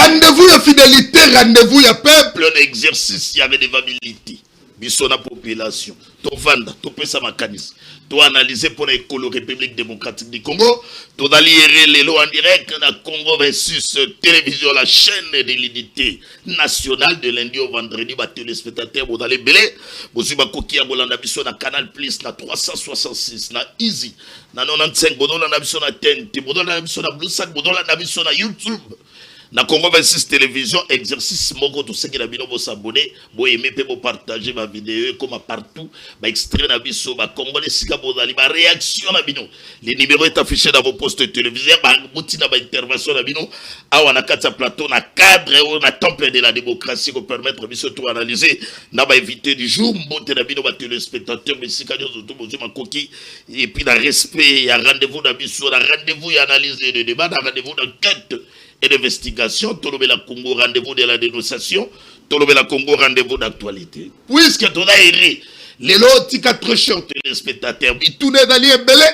Rendez-vous à fidélité, rendez-vous à peuple, un exercice, il y a redevabilité. Biso na population. To vanda, to pesa makanis. To analyser pour l'école République démocratique du Congo. To dalier les lois en direct na Congo versus télévision, la chaîne de l'unité nationale de lundi au vendredi. Ba téléspectateurs, vous allez belé. Vous avez koki ya bolanda biso na Canal Plus, na 366, na Easy, na 95, vous avez biso na TNT, vous avez biso na Blue Sack, vous avez biso na YouTube. Na Congo 26 télévision, exercice moko tout ce qui a bino bo s'abonner, bo aimer pe bo partager ma vidéo comme partout, ba extrait na biso ba congolais sika bo dali ba réaction na bino. Le numéro est affiché dans vos postes téléviseurs, ba bouti na ba intervention na bino, awa na kata plateau na cadre ou na temple de la démocratie pour permettre biso tout analyser, na ba invité du jour, mbote na bino ba téléspectateurs mais sika nyo tout bo ma coquille et puis na respect, ya rendez-vous na biso, na rendez-vous et analyser le débat, na rendez-vous d'enquête et d'investigation, Tolobela Congo, rendez-vous de la dénonciation, Tolobela Congo, rendez-vous d'actualité. Puisque tu as erré, les lotis 4 chers téléspectateurs, mais tout n'est d'allié belé,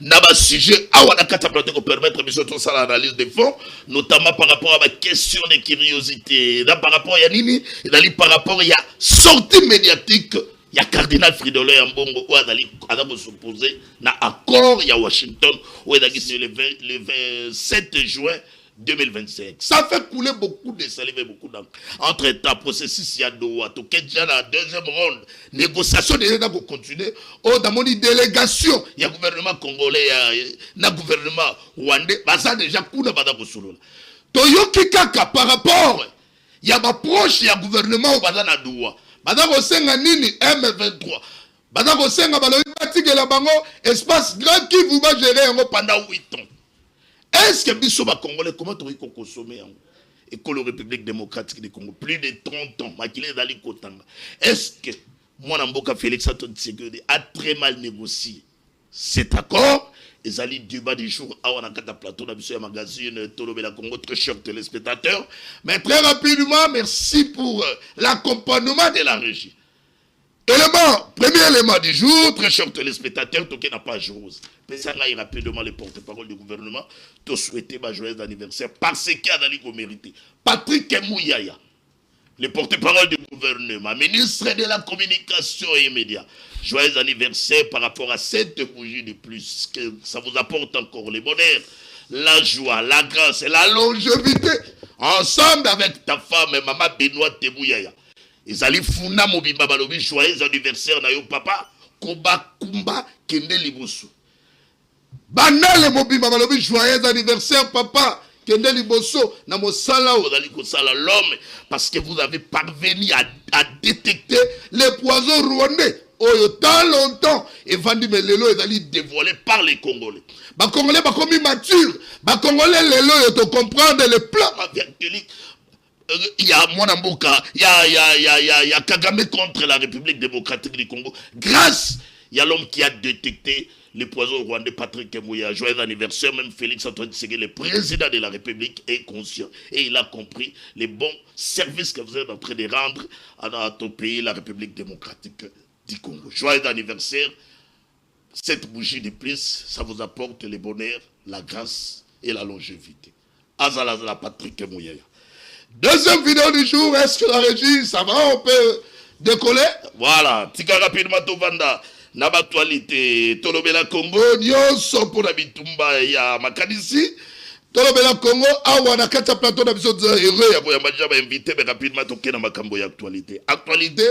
n'a pas sujet, à la catapulter pour permettre de faire l'analyse des fonds, notamment par rapport à ma question de curiosité, là par rapport à Nini, et par rapport à la sortie médiatique. Il y a Cardinal Fridolin en Bongo, où il a s'opposé à l'accord, il y a Washington, où il a dit le 27 juin 2025. Ça fait couler beaucoup de salive et beaucoup d'encre. Entre-temps, processus y a Doha, tout déjà la deuxième ronde, négociation déjà pour continuer. Oh, dans mon délégation, il y a gouvernement congolais, il y a gouvernement rwandais, bah ça déjà coup de bada pour solo. Toyoki kaka par rapport, il y a ma proche, il y a gouvernement au bada na Doha. Bada ko senga nini M23. Bada ko senga baloyi batige la bango espace grand qui vous va gérer pendant 8 ans. Est-ce que Bissoba Congolais, comment tu as consommé l'école République démocratique du Congo? Plus de 30 ans, Makile Dali Kotanga. Est-ce que moi, Namboka Félix Antoine Tshisekedi a très mal négocié cet accord? Et allez débat du jour à Wanakata Plateau, dans le magazine Tolobela Congo, très cher téléspectateurs. Mais très rapidement, merci pour l'accompagnement de la régie. Premier élément du jour, très cher téléspectateurs, tout qui n'a pas rose. Mais ça va rapidement les porte-parole du gouvernement, tout souhaiter ma joyeux anniversaire parce qu'il y a dans mérité. Patrick Mouyaya, le porte-parole du gouvernement, ministre de la communication et médias. Joyeux anniversaire par rapport à cette bougie de plus, que ça vous apporte encore le bonheur, la joie, la grâce et la longévité, ensemble avec ta femme, maman Benoît Temouyaya. Ils allaient funa mobimba balobi joyeux anniversaire na yo papa koba kumba kende liboso. Banale mobimba balobi joyeux anniversaire papa kende liboso na mosala ozali kosala l'homme parce que vous avez parvenu à détecter les poisons rwandais. Oyo tant longtemps et Vandi Melelo est allé dévoilé par les Congolais. Ba Congolais ba commis mature, ba Congolais lelo yo to comprendre le plan machiavélique. Il y a Mwanamboka, il y a Kagame contre la République démocratique du Congo. Grâce, il y a l'homme qui a détecté les poisons rwandais, Patrick Mouya. Joyeux anniversaire, même Félix Antoine Tshisekedi, le président de la République, est conscient. Et il a compris les bons services que vous êtes en train de rendre à notre pays, la République démocratique du Congo. Joyeux anniversaire. Cette bougie de plus, ça vous apporte le bonheur, la grâce et la longévité. Azala Patrick Mouya. Deuxième vidéo du jour, est-ce que la régie, ça va, on peut décoller? Voilà, tika rapidement tout vanda. Na actualité, Tolobela Congo, nyonso pour la bitumba ya makanisi. Tolobela Congo, awa na kata plateau na biso heureux ya boya majaba invité mais rapidement toke na makambo ya actualité. Actualité,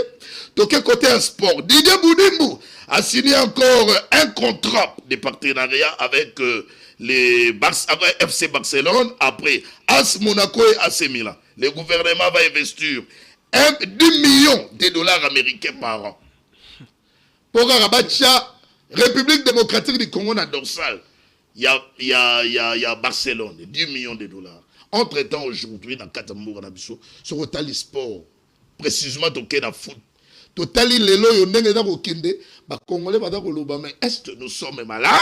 toke côté un sport. Didier Boudimbu a signé encore un contrat de partenariat avec avec FC Barcelone, après AS Monaco et AC Milan. Le gouvernement va investir 10 millions de dollars américains par an. Pour Rabatia, République démocratique du Congo na dorsal, il y a Barcelone, 10 millions de dollars. Entre-temps, aujourd'hui, dans Katambour, sur le sport, précisément dans le foot, totali lelo yonenge da kokende, ba Congolais ba da koloba, mais est-ce que nous sommes malades?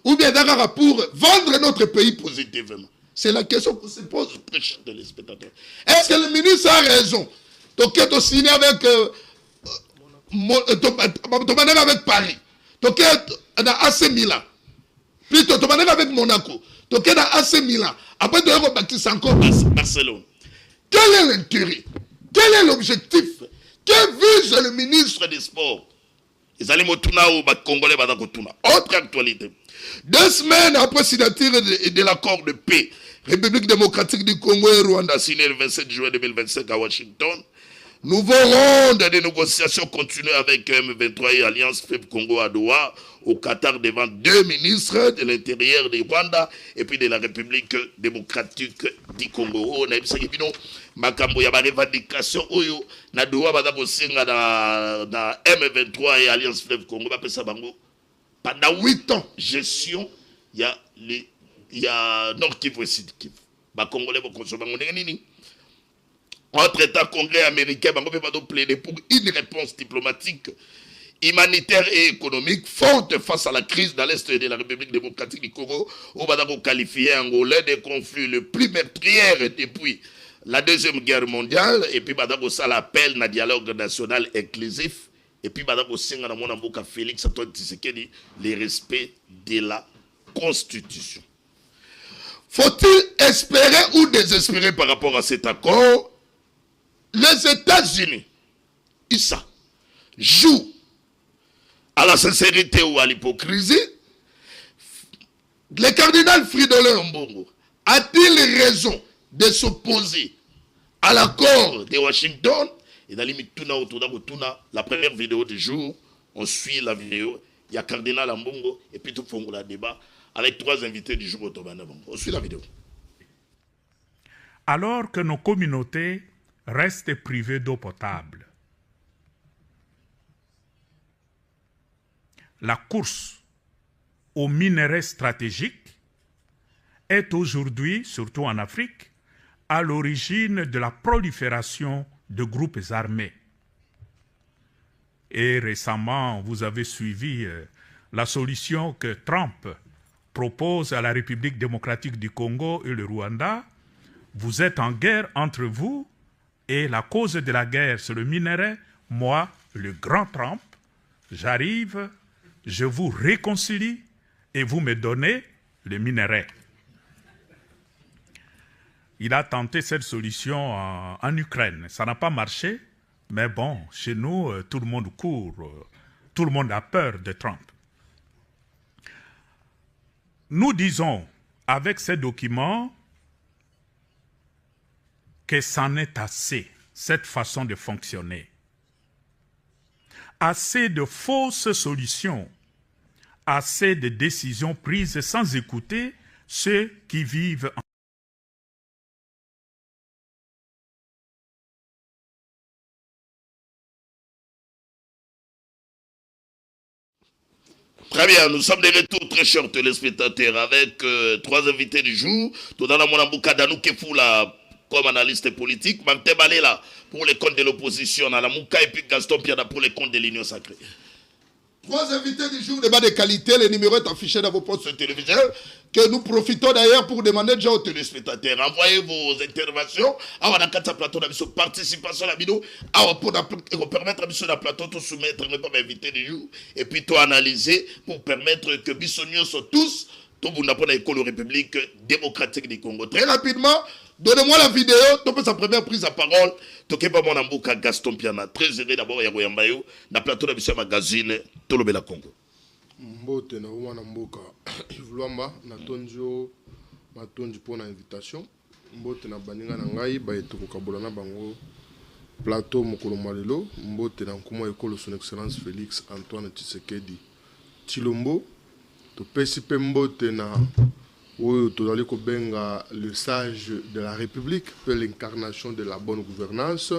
Ou bien d'accord pour vendre notre pays positivement? C'est la question que se pose très cher de l'espectateur. Est-ce que le ministre a raison? Toké to signé avec avec Paris. Toké na AC Milan. Plutôt to avec Monaco. Toké na AC Milan. Après de bâtir encore Barcelone. Quel est l'intérêt? Quel est l'objectif? Que vise le ministre des Sports? Ils allaient motuna ou Congolais badakotuna. Autre actualité. 2 semaines après signature de l'accord de paix, République démocratique du Congo et Rwanda signé le 27 juin 2025 à Washington. Nouveau ronde de négociations continuent avec M23 et Alliance FEP Congo à Doha, au Qatar, devant 2 ministres de l'Intérieur du Rwanda et puis de la République démocratique du Congo. On a vu que makambo ya ba revendication oyo na Doha bada bosinga na M23 et Alliance FEP Congo ba pesa bango pendant 8 ans gestion il y a Nord Kivu et Sud Kivu. Ba Congolais ba consommer bango nini. Entre-temps, Congrès américain va plaider pour une réponse diplomatique, humanitaire et économique forte face à la crise dans l'Est de la République démocratique du Congo, où va qualifier Angola des conflits le plus meurtriers depuis la Deuxième Guerre mondiale, et puis ça l'appel à dialogue national inclusif, et puis Félix Antoine Tshisekedi, le respect de la Constitution. Faut-il espérer ou désespérer par rapport à cet accord? Les États-Unis, ça joue à la sincérité ou à l'hypocrisie. Le cardinal Fridolin Mbongo a-t-il raison de s'opposer à l'accord de Washington? Et dans la première vidéo du jour, on suit la vidéo. Il y a cardinal Mbongo et puis tout le monde la débat avec 3 invités du jour. On suit la vidéo. Alors que nos communautés restent privées d'eau potable, la course aux minerais stratégiques est aujourd'hui, surtout en Afrique, à l'origine de la prolifération de groupes armés. Et récemment, vous avez suivi la solution que Trump propose à la République démocratique du Congo et le Rwanda. Vous êtes en guerre entre vous et la cause de la guerre, c'est le minerai. Moi, le grand Trump, j'arrive, je vous réconcilie et vous me donnez le minerai. Il a tenté cette solution en Ukraine. Ça n'a pas marché, mais bon, chez nous, tout le monde court. Tout le monde a peur de Trump. Nous disons, avec ces documents, que c'en est assez, cette façon de fonctionner. Assez de fausses solutions, assez de décisions prises sans écouter ceux qui vivent en Très bien, nous sommes de retour très chers téléspectateurs avec 3 invités du jour. Tout dans la Monambouka Danou Kefoula comme analyste politique, Mamte Balela pour les comptes de l'opposition, la Mouka et puis Gaston Piada pour les comptes de l'Union sacrée. 3 invités du jour, débat de qualité, les numéros sont affichés dans vos postes de télévision, que nous profitons d'ailleurs pour demander déjà aux téléspectateurs, envoyez vos interventions, à la carte plateau de participation à la vidéo, pour permettre à la plateau de soumettre les invités du jour, et puis tout analyser pour permettre que Bissonnios sont tous, tout le monde a l'école République démocratique du Congo. Très rapidement, donnez-moi la vidéo, tu sa première prise de parole. Tu pas mon amboka Gaston Piana. Très heureux d'abord, il y a Goyambayo, dans le plateau de la magazine, tout le Congo. Mbote na wana mboka Ivlamba na tonjo matonji pour l'invitation. Mbote na baninga na ngai ba etuko kabola na bango plateau mokolo malelo. Mbote na nkumo ekolo son excellence Félix Antoine Tshisekedi Tshilombo. To pesi pe mbote na oyo tozali kobenga le sage de la République, l'incarnation de la bonne gouvernance.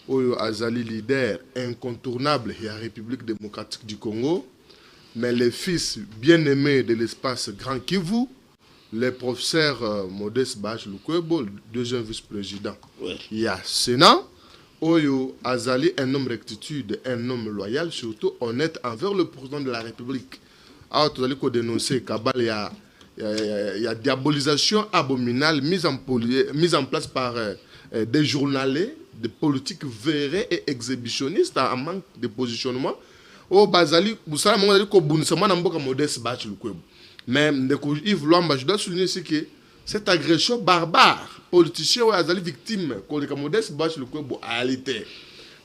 Oyo azali leader incontournable de la République démocratique du Congo, mais les fils bien-aimés de l'espace Grand Kivu, le professeur Modeste Bach Lukwebo, deuxième vice-président. Ouais. Il y a Sénat, Oyo azali un homme rectitude, un homme loyal, surtout honnête envers le président de la République. Alors tozali ko dénoncer Kabal, il y a diabolisation abominable mise en place par des journalistes, des politiques verrés et exhibitionnistes en manque de positionnement. Au Bazali, vous savez, je suis Modeste Bach Lukwebo. Mais Yves Lwamba, je dois souligner que cette agression barbare politicien oyo azali victime koleka Modeste Bache Lukwebo ayali te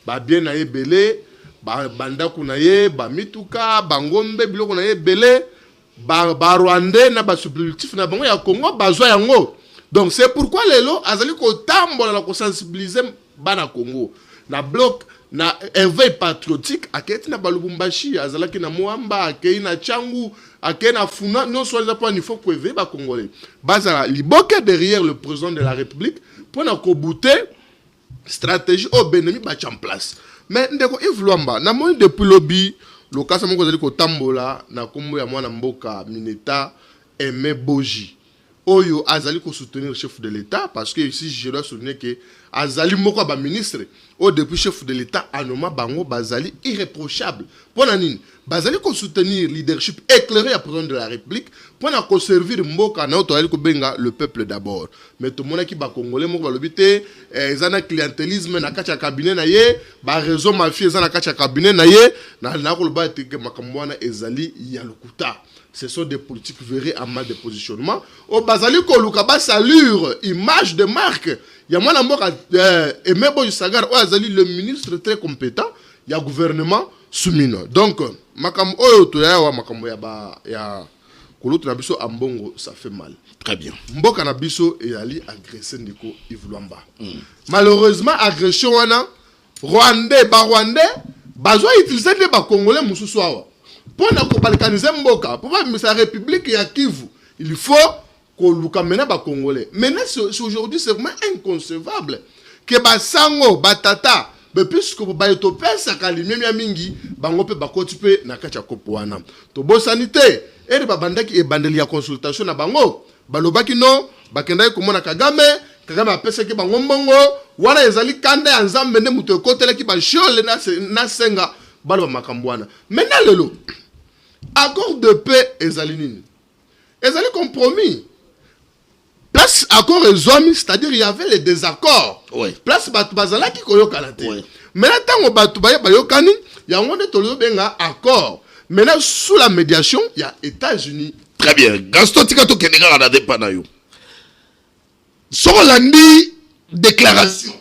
babien na ye ebele bandako na ye bamituka bangombe biloko na ye ebele barwandais na basubstitutif na bango ya Congo bazwa yango. Donc c'est pourquoi lelo azali kotambola na kosensibiliser bana Congo na bloc na éveil patriotique aketi na balubumbashi azalaki na Moamba akei na Tchangu akei na Funa non soit pas il faut que éveiller ba congolais bazala liboke derrière le président de la République pour na kobouter stratégie au Benemi ba en place. Mais ndeko Yves Luamba na moi depuis lobby lokasa moko azali kotambola na kombo ya mwana mboka Mineta Aimé Boji oyo azali ko soutenir le chef de l'État parce que ici je dois souligner que azali moko ba ministre au depuis chef de l'État anoma bango bazali irréprochable pour nanine bazali ko soutenir leadership éclairé à président de la République pour na ko servir mboka na to ali ko benga le peuple d'abord. Mais tout monde qui ba congolais moko balobité ezana clientélisme na kacha cabinet na ye ba réseau mafia ezana kacha cabinet na ye na ko ba te makambo na ezali ya lokuta. Ce sont des politiques verrées en mal de positionnement. Au Bazali Kolukaba salure, image de marque. Il y a moi mboka Aimé Boji Sagar, au Azali le ministre très compétent, il y a gouvernement soumino. Donc makam oyo to ya makambo ya kulutu na biso ambongo ça fait mal. Très bien. Mboka na biso et ali agressé ndiko Yves Luamba. Malheureusement agression wana Rwandais bazwa utiliser les Congolais mususu awa. Pour nous balkaniser mboka, pour la République ya Kivu, il faut qu'on lukamena ba Congolais. Maintenant, aujourd'hui, c'est vraiment inconcevable que ba sango, ba tata, puisque ba etopé sakali mia mingi, bango pe ba kotipe na kacha kopwana. To bo sanité, et ba bandaki e bandeli ya consultation na bango, balobaki no, bakenda ko mona Kagame apesa ki bango mbongo, wana ezali kande anzambe ne muto kotele ki ba shole na senga balo makambwana. Maintenant lelo accord de paix ezalinine. Ezali compromis. Place accord ezwami, c'est-à-dire il y avait les désaccords. Oui. Place batu bazala ki koyokana te. Maintenant tango batu bayokani, ya ngonde tolo benga accord. Maintenant sous la médiation, il y a États-Unis. Très bien. Gaston Tikato Kenega na depana yo. Sorolandi déclaration.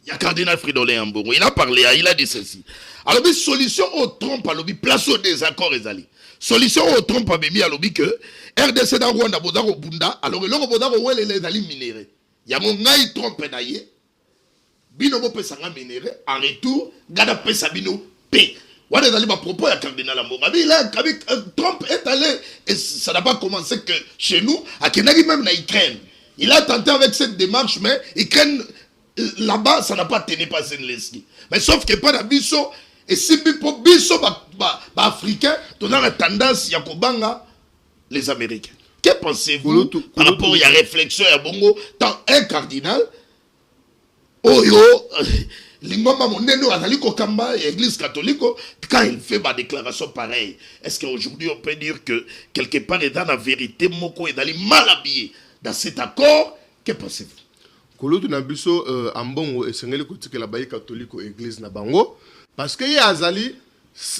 Il y a cardinal Fridolin Ambongo, il a parlé, il a dit ceci. Alors, la solution au trompe, à place au désaccord, ezali. Solution au trompe, à l'objet que RDC dans Rwanda, Bodaro Bunda, alors le Bodaro Welle les ali minérés. Il y a mon ngai trompe naïe, bino mo pesanga minéré, en retour, gada pesa bino P. Voilà les ali ma propos à cardinal Ambongo. Mais là, Trump est allé, et ça n'a pas commencé que chez nous, à Kenagi même na Ukraine. Il a tenté avec cette démarche, mais Ukraine, là-bas, ça n'a pas tenu pas Zelensky. Mais sauf que pas d'abissot, et si pour biso africain, on a la tendance à Kobanga, les Américains. Que pensez-vous par rapport à la réflexion à Bongo, dans un cardinal, Oyo, l'ingoma moneno analiko kamba, l'église catholique, quand il fait ma déclaration pareille, est-ce qu'aujourd'hui on peut dire que quelque part est dans la vérité, Moko est d'aller mal habillé dans cet accord? Que pensez-vous? Kolotu na biso ambongo esengeli kotika la baye catholique église na bango parce que ya azali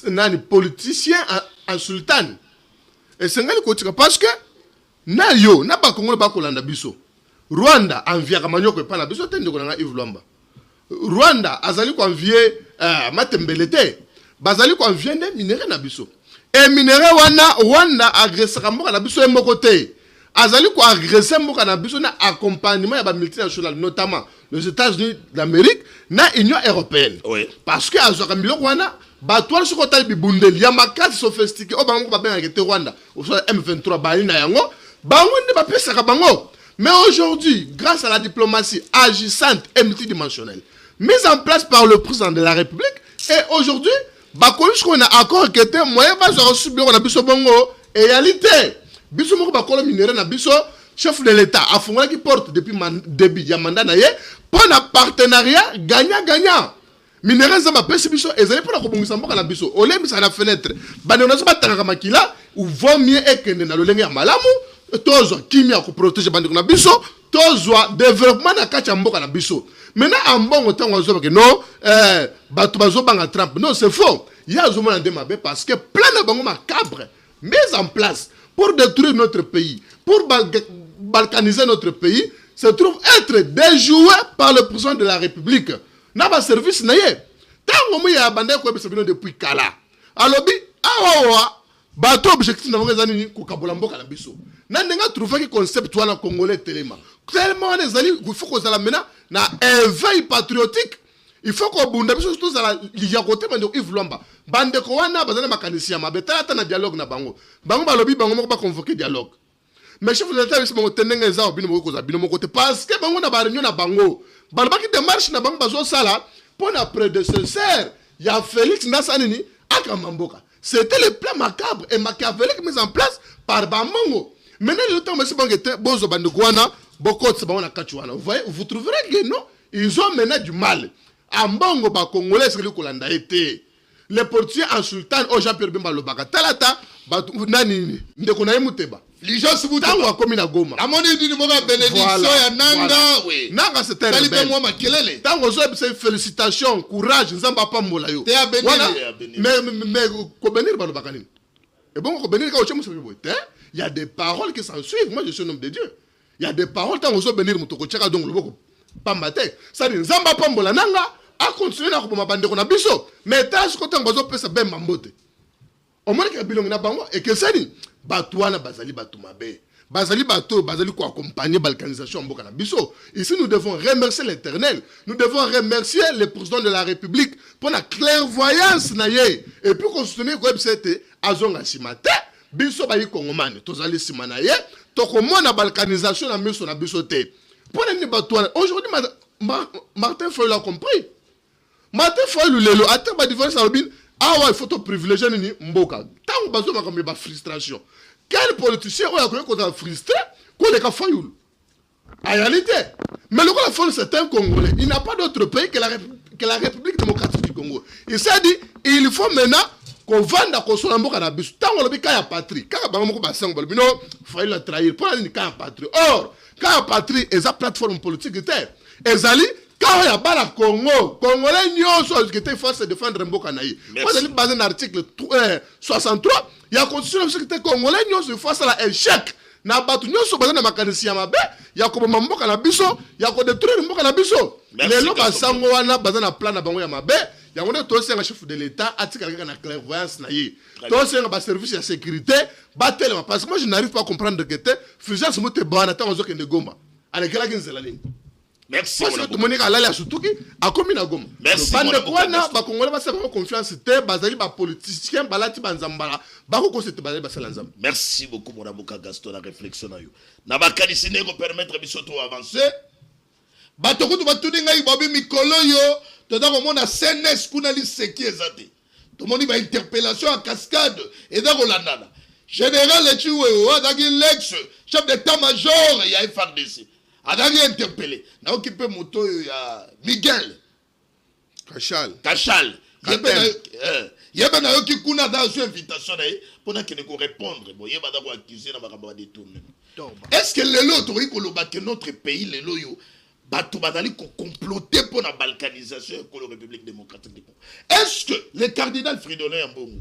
nani politicien en sultan esengeli kotika parce que na yo na ba Kongo ba kolanda biso Rwanda envia kamanyoko pa na biso tende ko na Yves Luamba Rwanda azali ko envier matembelete bazali ko envier ne minéraux na biso et minéraux wana Rwanda agresse kamboka na biso moko te azali ko agresser mboka na biso na accompagnement ya ba multinationales notamment les États-Unis d'Amérique na Union européenne. Oui. Parce que azaka miloko wana ba toile soko tali bibundeli ya makati sophistiqué o bango ba benga ke Rwanda o so M23 bali na yango bango ndi ba pesa ka bango. Mais aujourd'hui, grâce à la diplomatie agissante et multidimensionnelle mise en place par le président de la République et aujourd'hui ba kolis ko na accord que te moyen ba zo subir na biso bongo réalité. Biso moko bakolo minéré na biso chef de l'État a fongola qui porte depuis début ya mandat na ye pour un partenariat gagnant. Minéré za ba pesi biso ezali pour ko bongisa mboka na biso. Ole bisa na fenêtre. Bande na so batanga makila ou vaut mieux ekende na lolenge ya malamu tozo kimia ko protéger bande na biso tozo développement na kacha mboka na biso. Maintenant en bon temps on zo que non batu bazo banga Trump. Non, c'est faux. Il y a zomona ndemabe parce que plein de bango macabre mise en place pour détruire notre pays, pour balkaniser notre pays se trouve être déjoué par le président de la République. N'a pas service naye. Tant que ya bandé ko bisa bino depuis kala. Alobi awa bato objectif na ngeza nini ko kabola mboka na biso. Na ndenga trouver que concept wana congolais tellement. Tellement les ali il faut que ça la mena na éveil patriotique. Il faut qu'on bunda biso tous à la liya côté bande Yves Lwamba. Bande ko wana bazana makanisi ya mabeta ata na dialogue na bango. Bango balobi bango moko ba convoquer dialogue. Mais chef de l'État biso bango tenenga za obino moko za bino moko te parce que bango na ba réunion na bango. Balobaki démarche na bango bazo sala pour na prédécesseur ya Félix Nasanini akamamboka. C'était le plan macabre et machiavélique mis en place par Bamongo. Maintenant le temps monsieur bango était bozo bande ko wana bokot se bango na kachuana. Vous voyez, vous trouverez que non, ils ont mené du mal. Ambongo ba congolais c'est le kolanda été les portiers insultant au Jean-Pierre Bemba Lobaka talata ba nani ndeko na yemuteba lijo sibuta wa komi na Goma amoni dini moga bénédiction ya nanga oui nanga c'était rebelle moi makelele tango zo c'est félicitations courage nzamba pa mbola yo mais ko benir ba Lobaka nini et bon ko benir ka o chemo se bibote il y a des paroles qui s'en suivent. Moi je suis un homme de Dieu, il y a des paroles tango zo benir mutoko cheka donc loboko pambate ça dit nzamba pa mbola nanga a continuer na ko bandeko na biso mais tas ko tango zo pesa bemba mbote au moins que bilongi na bango et que ça dit batouana bazali batumabe bazali bato bazali ko accompagner balkanisation mboka na biso. Ici nous devons remercier l'Éternel, nous devons remercier le président de la République pour la clairvoyance na ye et puis qu'on soutenir ko ebsete azonga simate biso ba yi kongomane tozali simana ye to ko mona balkanisation na miso na biso te pour les batouana. Aujourd'hui Martin Fayulu a compris. Martin Fayulu lelo ata ba différence à Robin ah il faut te privilégier ni mboka tant bazo makambe ba frustration. Quel politicien ou yakoye ko frustré ko le ka Fayulu en réalité. Mais le quoi la c'est un Congolais, il n'a pas d'autre pays que la République démocratique du Congo. Il s'est dit il faut maintenant qu'on vende ko so mboka na biso tant on le ka ya patrie kaka bango moko ba sango bino Fayulu a trahir pour ni ka ya patrie. Or ka ya patrie et sa plateforme politique était ezali quand il y a pas la Congo, Congolais nyonso qui était force de défendre mboka na ye. Moi j'ai basé l'article 63, il y a constitution qui était Congolais nyonso face à l'échec. Na batu nyonso basé na makanisi ya mabe, ya ko mboka na biso, ya ko détruire mboka na biso. Lelo ba sango wana basé na plan na bango ya mabe, ya ngone to senga chef de l'État atika kaka na clairvoyance na ye. To senga ba service de sécurité, ba tellement parce que moi je n'arrive pas à comprendre que te fusion se mote bana ta ozo kende Goma. Ale kala kinzela nini? Merci. Parce que tout le monde a l'air surtout à commune à Goma. Merci. Bande kwana ba Congolais ba sema confiance te bazali ba politicien balati banzambala ba ko se te bazali ba salanzam. Merci beaucoup mon avocat Gaston la réflexion na yo. Na ba kanisine ko permettre biso to avancer. Ba to kutu ba tudi ngai babi mikolo yo to da ko mona CNS kuna li seki ezate. To moni ba interpellation en cascade et da ko landana. Général Echiwe o da ki l'ex chef d'état-major ya FARDC. Adagi interpellé. Na occupé moto ya Miguel Kachal. Yeba na yoki kuna dans une invitation pour na ko répondre. Bon yeba da ko accuser na ba détourner. Est-ce que lelo to iko loba que notre pays lelo yo bato bazali ko comploter pour la balkanisation de la République démocratique du Congo? Est-ce que le cardinal Fridolin Ambongo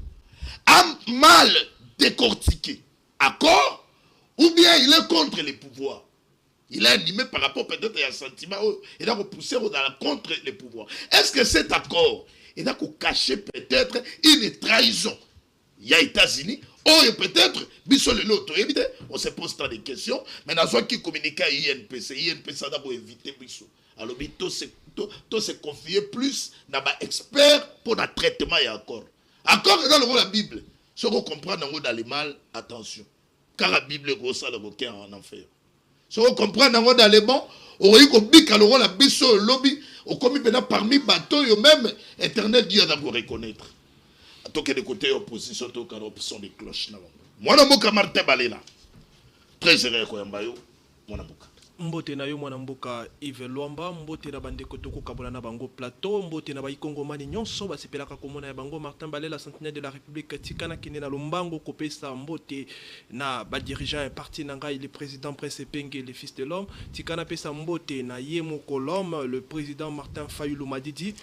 a mal décortiqué accord ou bien il est contre les pouvoirs? Il est animé par rapport peut-être à un sentiment et donc pousser contre les pouvoirs. Est-ce que cet accord est donc caché peut-être une trahison? Il y a États-Unis, ou peut-être on se pose tant de questions, mais dans ce qui communique à INPC a d'abord éviter Bissot. Alors tout se confier plus dans les experts pour le traitement et accord. Accord dans la Bible. Si on comprend dans les mal, attention. Car la Bible est grosse le requin en enfer. Si on comprend dans les bons, on a eu qu'on la biso lobby, on commis maintenant parmi bateaux, même Internet Dieu d'abord reconnaître. À tout cas de côté opposition, tout cas opposition des cloches. Moi non moka Martin Balela. Très heureux quoi mbayo, mon avocat. Mbote na yo mwana mboka Yves Lwamba, mbote na bandeko toko kabola na bango plateau, mbote na ba ikongomani nyonso ba sepelaka komona ya bango Martin Balela centenaire de la République tikana kine na lombango kopesa mbote na ba dirigeant parti na ngai le président Prince Penge le fils de l'homme, tikana pesa mbote na Yemo Kolom le président Martin Fayulu Madidi,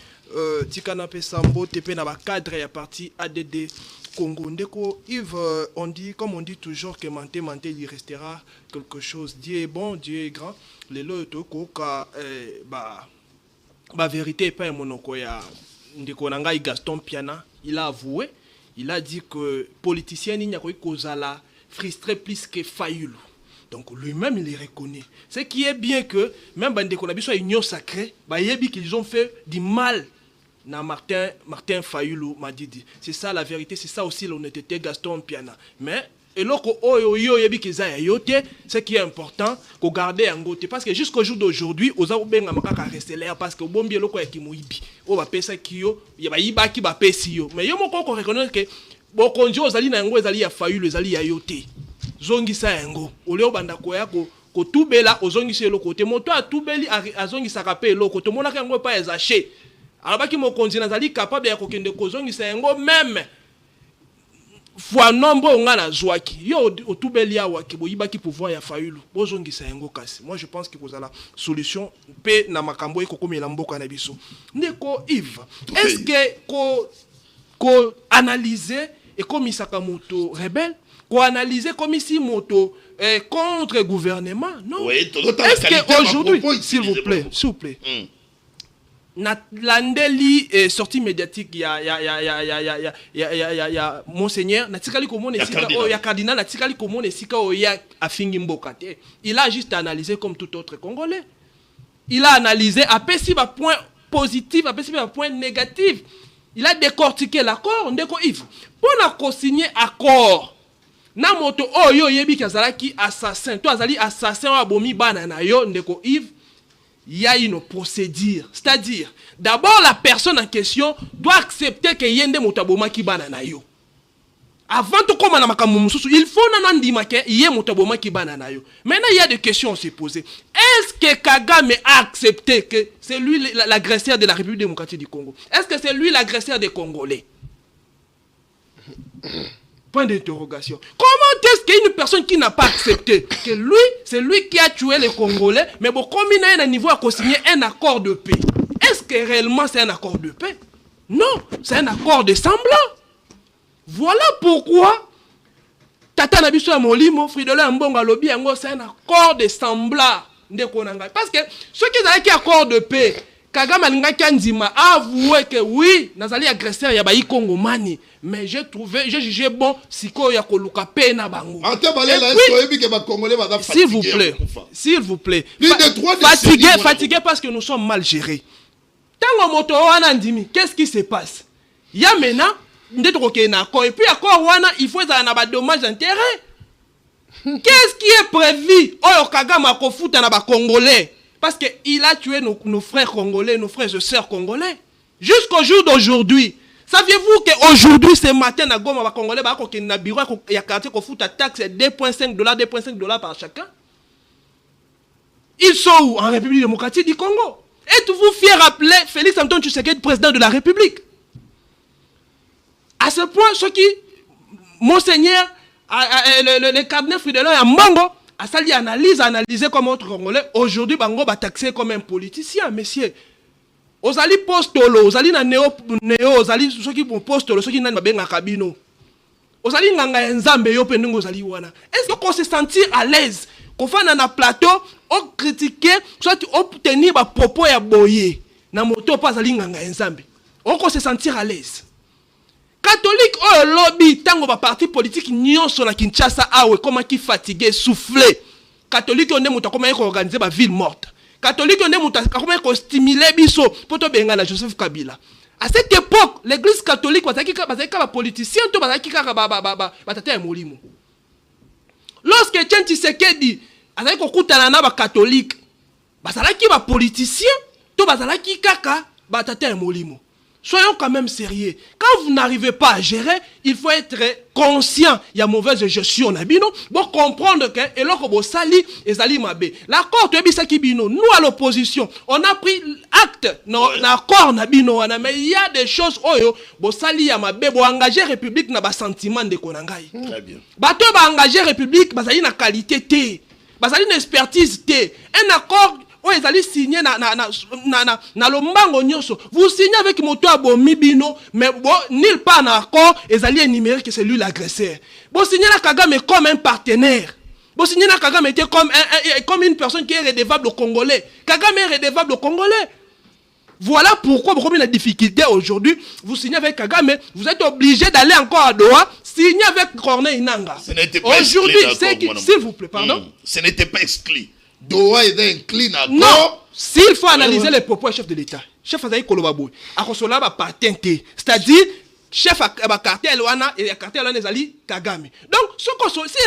tikana pesa mbote pe na ba cadre ya parti ADD Congo. Ndeko Yves, comme on dit toujours que menté, il restera quelque chose. Dieu est bon, Dieu est grand. Les lots koka vérité pas monoko ya ndeko nangai Gaston Piana, il a avoué, il a dit que politicien n'y a kozala frustré plus que Fayulu. Donc lui-même il les reconnaît. Ce qui est bien que même bandeko na biso union sacrée, qu'ils ont fait du mal. Na Martin Fayulu m'a dit. C'est ça la vérité, c'est ça aussi l'honnêteté Gaston Piana. Mais et ce qui est important, qu'on garde en côté. Parce que jusqu'au jour d'aujourd'hui, aux Aoubenga Makaka resté là parce que bon bien loko ya kimoibi. O ba pesa kiyo, ya ba yiba ki ba pesi yo. Mais yo moko ko reconnaître que bon konjo ozali na ngo ezali ya Fayulu ezali ya yote. Zongi sa yango. Ole obanda ko ya ko tubela ozongi se loko te moto a tubeli azongi sakape loko to monaka ngo pa ezaché. Alabaki mokonzi nazali capable ya kokende kozongi sa yango même fois nombre ngana zwaki yo otubeli awa ki boyibaki pouvoir ya Fayulu bozongi sa yango kasi. Moi je pense que kozala solution pe na makambo ekokomela mboka na biso. Ndeko Yves, est-ce que ko analyser et comme Sakamoto rebelle, ko analyser comme si moto contre gouvernement, non? Oui, est-ce que aujourd'hui, s'il vous plaît, Landeli est sortie médiatique il y a monseigneur natikali komone sika o ya cardinal natikali komone sika o ya afingi mboka te. Il a juste analysé comme tout autre Congolais. Il a analysé après si ba point positif après si ba point négatif. Il a décortiqué l'accord ndeko Yves. Pour na co-signer accord na moto oyo yebi kazalaki assassin to azali assassin wa bomi bana na yo ndeko Yves. Il y a une procédure. C'est-à-dire, d'abord, la personne en question doit accepter que yende motaboma ki bana na yo. Avant de commencer à il faut n'andima que yé motaboma ki bana na yo. Maintenant, il y a des questions à se poser. Est-ce que Kagame a accepté que c'est lui l'agresseur de la République démocratique du Congo? Est-ce que c'est lui l'agresseur des Congolais? Point d'interrogation. Comment est-ce qu'une personne qui n'a pas accepté que lui, c'est lui qui a tué les Congolais, mais bon, comme il a un niveau à signer un accord de paix, est-ce que réellement c'est un accord de paix? Non, c'est un accord de semblant. Voilà pourquoi Tata Nabiso Molimo, Fridola Mbonga Lobi, c'est un accord de semblant. Parce que ceux qui ont un accord de paix, Kagame Kanzima a avoué que oui, Nazali agresseur Yabayi Kongomani, mais j'ai jugé bon siko ya koluka pe na bango. S'il vous plaît, fatigué parce que nous sommes mal gérés. Tango moto wana ndimi, qu'est-ce qui se passe? Ya maintenant, ndetoko ke na accord et puis accord wana il faut ça na ba dommage intérêt. Qu'est-ce qui est prévu? Oyo Kagame akofuta na ba Congolais. Parce qu'il a tué nos frères congolais, nos frères et sœurs congolais. Jusqu'au jour d'aujourd'hui. Saviez-vous qu'aujourd'hui, ce matin, na Goma, les Congolais, il y a un bureau, il y a quartier qui fout ta taxe $2.5 par chacun. Ils sont où? En République démocratique du Congo. Êtes-vous fiers de rappeler Félix Antoine Tshisekedi, président de la République? À ce point, ce qui, Monseigneur, le cardinal Fridola et Mbongo, a sali analyser comme autre Congolais. Aujourd'hui, Bango va taxer comme un politicien, messieurs. Ozali postolo, ozali na neo, ozali ceux qui postolo, ceux qui n'ont pas kabino. Ozali nganga nzambe yo penungo ozali wana. Est-ce qu'on se sentir à l'aise qu'on fait dans un plateau, on critiquer, soit obtenir ba propos ya boye, na moto pas ozali nganga nzambe. On se sentir à l'aise. Catholique oh lobby tango ba parti politique nyonso na Kinshasa awe comment qui fatigué soufflé. Catholique on est muta comment organiser ba ville morte. Catholique on est muta comment stimuler biso poto benga na Joseph Kabila. À cette époque, l'église catholique bazaki ba politicien to bazaki kaka ba tata ya molimo. Lorsque Etienne Tshisekedi azali kokutana na ba catholique, bazalaki ba politicien to bazalaki kaka ba tata ya molimo. Soyons quand même sérieux. Quand vous n'arrivez pas à gérer, il faut être conscient. Il y a mauvaise gestion. Pour comprendre que et l'autre sali et sali mabe. L'accord nous à l'opposition, on a pris acte l'accord nabino mais il y a des choses oyo bo sali ya mabe bo engager République na ba sentiment de konangai. Très bien. Bato ba engager République bazali na qualité té. Bazali na expertise té. Un accord oh ils allaient signer na lombango nyonso. Vous signez avec moto abomi bino, mais bon nulle part na accord, ils allaient énumérer que c'est lui l'agresseur. Bon signez na Kagame comme un partenaire. Bon signez na Kagame était comme une personne qui est redevable au Congolais. Kagame est redevable au Congolais. Voilà pourquoi vous avez la difficulté aujourd'hui. Vous signez avec Kagame, vous êtes obligé d'aller encore à Doha, signer avec Corneille Nangaa. Ce n'était pas aujourd'hui, s'il vous plaît, pardon. Ce n'était pas exclu. Doha est inclin à non, s'il faut analyser les propos du chef de l'État, chef Azaï Kolobabou, à Kosola va patenter, c'est-à-dire chef à cartel wana et cartel wana ezali Kagame. Donc si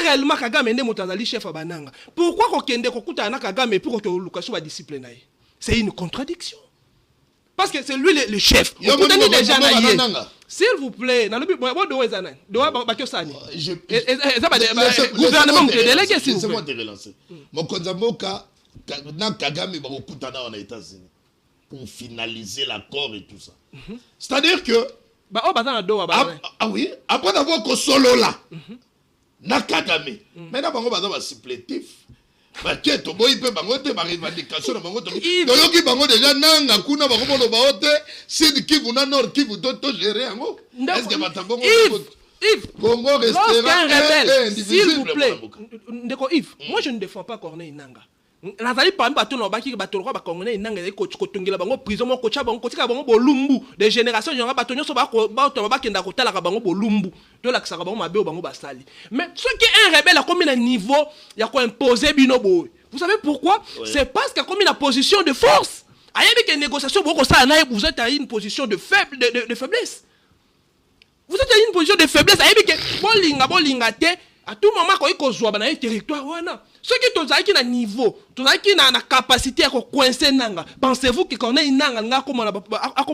réellement Kagame n'est motazali chef à Bananga, pourquoi kokende kokuta na Kagame pour que Lukasho va discipliner? C'est une contradiction. Parce que c'est lui le chef. S'il vous plaît, dans le but, laissez-moi te relancer. Mon Konzamoka, Kagame va okutana en États-Unis pour finaliser l'accord et tout ça. C'est-à-dire que ah oui, après d'avoir que solo là, na Kagame, maintenant bango va supplétif. Baketo boy pe bango te ba revendication na bango to yoki bango déjà nanga kuna bango bolo baote Sud Kivu na Nord Kivu to gérer yango est-ce que batabongo Yves Congo restera s'il vous plaît ndeko Yves moi je ne défends pas Corneille Nangaa nazali parmi bato na baki bato roi ba Corneille Nangaa ko tongela bango prison mo ko cha bango kotika bango bolumbu de génération yanga bato nyoso ba ko ba kenda ko tala ka bango bolumbu to la kisaka bango mabe bango basali mais ce qui est un rebelle a comme un niveau ya ko imposer bino boy. Vous savez pourquoi? C'est parce qu'il a comme une position de force. Avec une négociation vous êtes à une position de faiblesse. Vous êtes à une position de faiblesse avec bolinga te à tout moment quand il kozwa ba na territoire wana. Ceux qui tozaki na niveau, tozaki na capacité à coincer nanga. Pensez-vous que Corneille Nangaa nga comme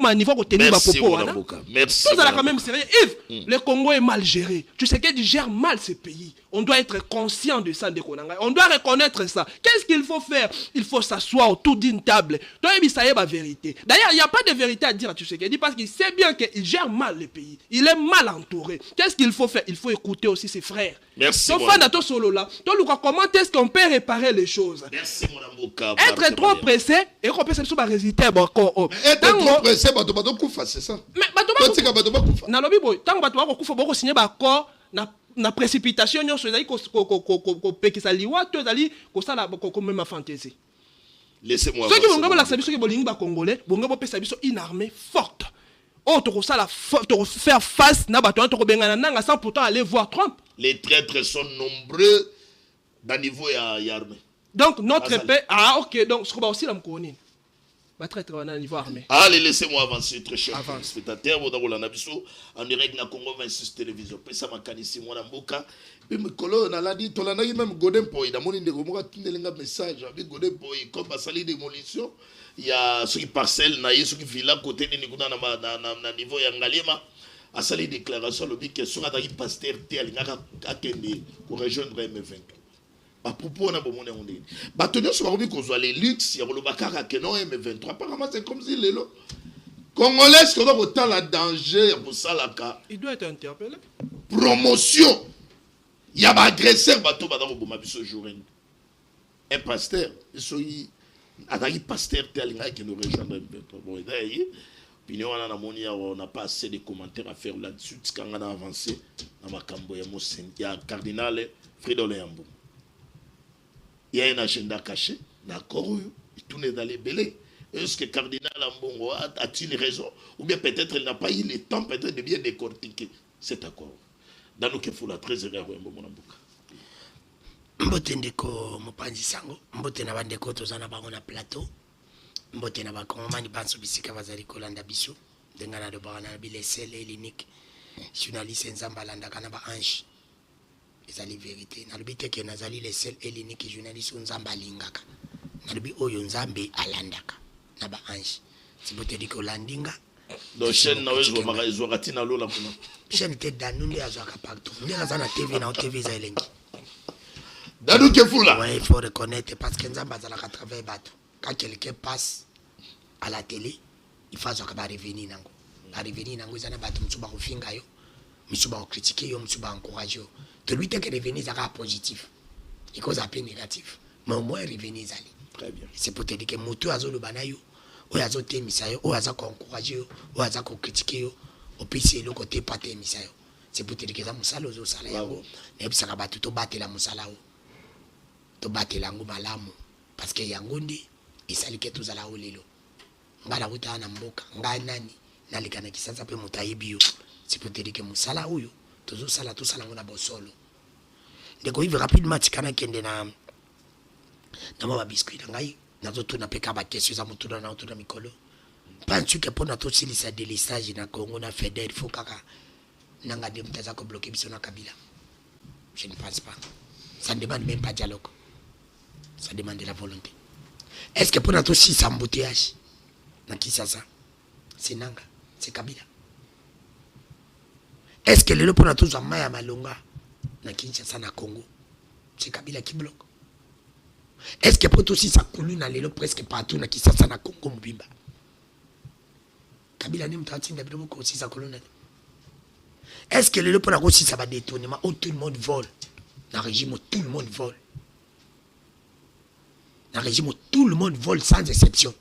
un niveau ko tenir ba popo wana? Merci. Tout ça quand même sérieux. Yves, le Congo est mal géré. Tu sais qu'il gère mal ce pays. On doit être conscient de ça, on doit reconnaître ça. Qu'est-ce qu'il faut faire? Il faut s'asseoir autour d'une table. Donc, il y a la vérité. D'ailleurs, il n'y a pas de vérité à dire à Tshisekedi parce qu'il sait bien qu'il gère mal le pays. Il est mal entouré. Qu'est-ce qu'il faut faire? Il faut écouter aussi ses frères. Merci. Comment est-ce qu'on peut réparer les choses? Merci, mon amour. Être trop pressé et qu'on peut se résister. Être trop pressé, c'est ça. Mais na précipitation nyonso ezali ko pekisa liwa to ezali ko sala ko même fantaisie. Laissez-moi voir. Ceux qui vont ngaba la biso ke bolingi ba congolais, bonga bo pesa biso une armée forte. Oh to ko sala to faire face na bato to ko bengana nanga sans pourtant aller voir Trump. Les traîtres sont nombreux dans niveau ya armée. Donc notre paix OK donc ce qu'on va aussi la mkonini. Va traître à niveau armé. Allez, laissez-moi avancer, très cher spectateur. Vous avez la biso en direct na Congo 26 télévision. Pesa makanisi mwana mboka. Puis me kolo na la dit to la na même Godin Boy da moni ndeko moka tindelenga message avec Godin Boy comme basali démolition. Il y a ce qui parcelle na yesu qui villa côté ni kuna na niveau ya Ngalema. A sali déclaration le bi que sera da pasteur té alingaka akende pour rejoindre M23. À propos na bomone ondé batonyo so bakomi kozwa les luxe ya kolobakaka que non M23 apparemment c'est comme si lelo congolais ko do kotala danger pour salaka il doit être interpellé promotion ya ba agresseur bato badako boma biso journée un pasteur soyi ataki pasteur telinga qui nous rejoindre M23 bon d'ailleurs opinion na moni on n'a pas assez de commentaires à faire là-dessus tikanga na avancer na makambo ya mosen ya cardinal Fridolin Yambo. Il y a un agenda caché, d'accord, il tourne dans les belés. Est-ce que Cardinal Ambongo a-t-il raison? Ou bien peut-être il n'a pas eu le temps peut-être de bien décortiquer cet accord. Dans nous, qu'il faut la très erreur, mon amboka. Mbote ndeko mopanzi sango, mbote na bandeko tozana bango na plateau, mbote na bakongomani banso bisika bazali kolanda biso, dengana de barana bile sel et l'unique journaliste nzamba landa kana ba ange. Ezali vérité nalubi te ke nazali le seul et l'unique journaliste nzamba lingaka nalubi oyo nzambe alandaka na ba ange sibote diko landinga do chaîne na wezo magazo katina lola kuna chaîne te danunde azaka partout ndela zana TV na TV za elengi dadu ke fula ouais il faut reconnaître parce que nzamba azala ka travailler bato quand quelqu'un passe à la télé il faut azaka ba revenir nango izana bato mtsuba kofinga yo mtsuba ko critiquer yo mtsuba encourager yo. Que lui, que revenir, ça positif. Il cause un peu négatif. Mais au moins, revenir, Très bien. C'est pour te dire que moto azo le banayo, ou azo te misayo, ou azo encourager, ou azo critiquer, au PC le côté pas te misayo. C'est pour te dire que ça musala ozo sala yango. Et puis ça va tout battre la musala o. To battre la malamu parce que yango ndi isali ke tuzala olelo. Ngala uta na mboka, ngana nani nalikana kisasa pe mutayibi yo. C'est pour te dire que musala oyo tozo sala to sala ngona bosolo. Ndeko hivi rapidement tikana kende na ma biscuit ngai nazo tuna peka ba question za mutu na utuna mikolo. Penses-tu que pour notre silisa délistage na Congo na FEDER faut kaka nanga de mtaza ko bloquer biso na Kabila? Je ne pense pas. Ça ne demande même pas dialogue. Ça demande de la volonté. Est-ce que pour notre silisa embouteillage na Kinshasa c'est nanga, c'est Kabila? Est-ce que le pour notre za maya malonga na Kinshasa na Congo c'est Kabila qui bloque? Est-ce que pour tout si ça coule na lelo presque partout na Kinshasa na Congo mubimba? Kabila ni mtati ndabido ko si ça coule na. Est-ce que lelo pour na ko si ça va détournement où tout le monde vole? Dans régime où tout le monde vole. Dans régime où tout le monde vole sans exception.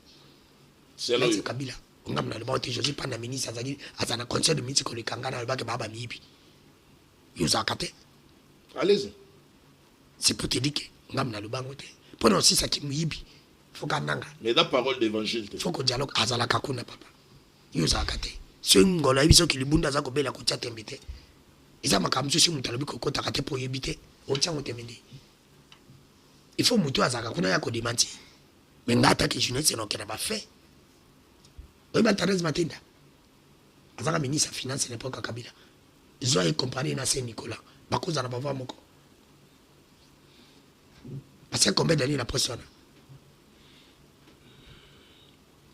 C'est là. C'est Kabila. On a le monté je suis pas na ministre azali azana conseil de ministre ko le kangana ba ke baba mibi. Yo zakate. Allez-y. C'est pour te dire que ngam le bangote. Pendant aussi ça qui muibi. Faut kananga. Mais la parole d'évangile. Faut que dialogue azala kakuna papa. Yo zakate. Ce ngola biso ki libunda za ko bela ko tshate mbite. Isa makamso si mutalobi ko kota kate po yebite. O tsango temende. Il faut mutu azaka kuna ya ko demanti. Mais ngata ki jeunesse no kena ba fait. Oui, mais Thérèse Matinda. Azaka ministre finance l'époque Kabila. Ils ont comparé na Saint-Nicolas. Bakoza na bava moko. Parce que combien d'années la personne?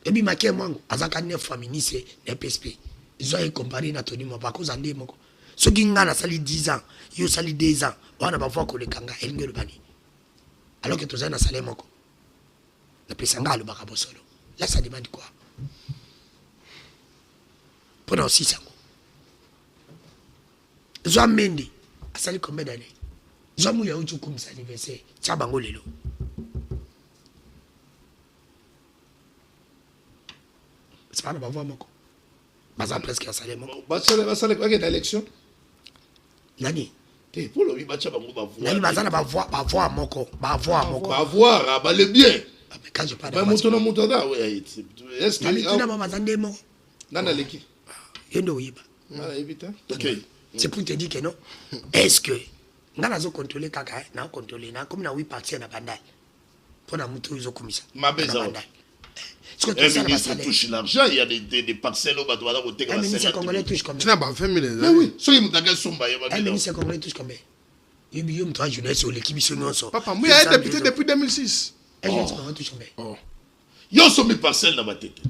Et puis, ma mwangu, azaka 9 fois ministre de PSP. Ils ont comparé na Tony Mo, parce que moko. Ce qui n'a sali 10 ans, yo sali 2 ans, on a pas voir que le kanga, el ngelo bani. Alors que tu as un salaire moko. La pesanga le bakabo solo. Là, ça demande quoi? Pendant 6 ans. Zoa Mendi, a sali combien d'années? Zoa Mouya Outou comme sa anniversaire, ça bango lelo. C'est pas ma voix moko. Baza presque un salaire moko. Basale quoi que l'élection? Nani? Eh, pour le match bango ba voix. Nani baza na ba voix moko, ba voix moko. Ba voir, ba le bien. Mais quand je parle de Ba moto da, ouais. Est-ce que Nani tuna mama zande moko? Nana leki. Yendo yiba. Ah, évite. OK. C'est pour te dire que non. Est-ce que ngana zo contrôler kaka na contrôler na comme na 8 parties na bandal. Pour na mutu zo komisa. Ma beza. Est-ce que Un tu sais ministre touche l'argent, il y a des parcelles au bateau, au un ministre congolais touche combien? Tu n'as pas fait mille. Mais oui, soyez mutaga somba. Un ministre congolais touche combien? Il y a une jeunesse sur l'équipe mission. Papa, moi, il est député depuis 2006. Un jeunesse congolais touche combien? Yo sombi parcelle na batete.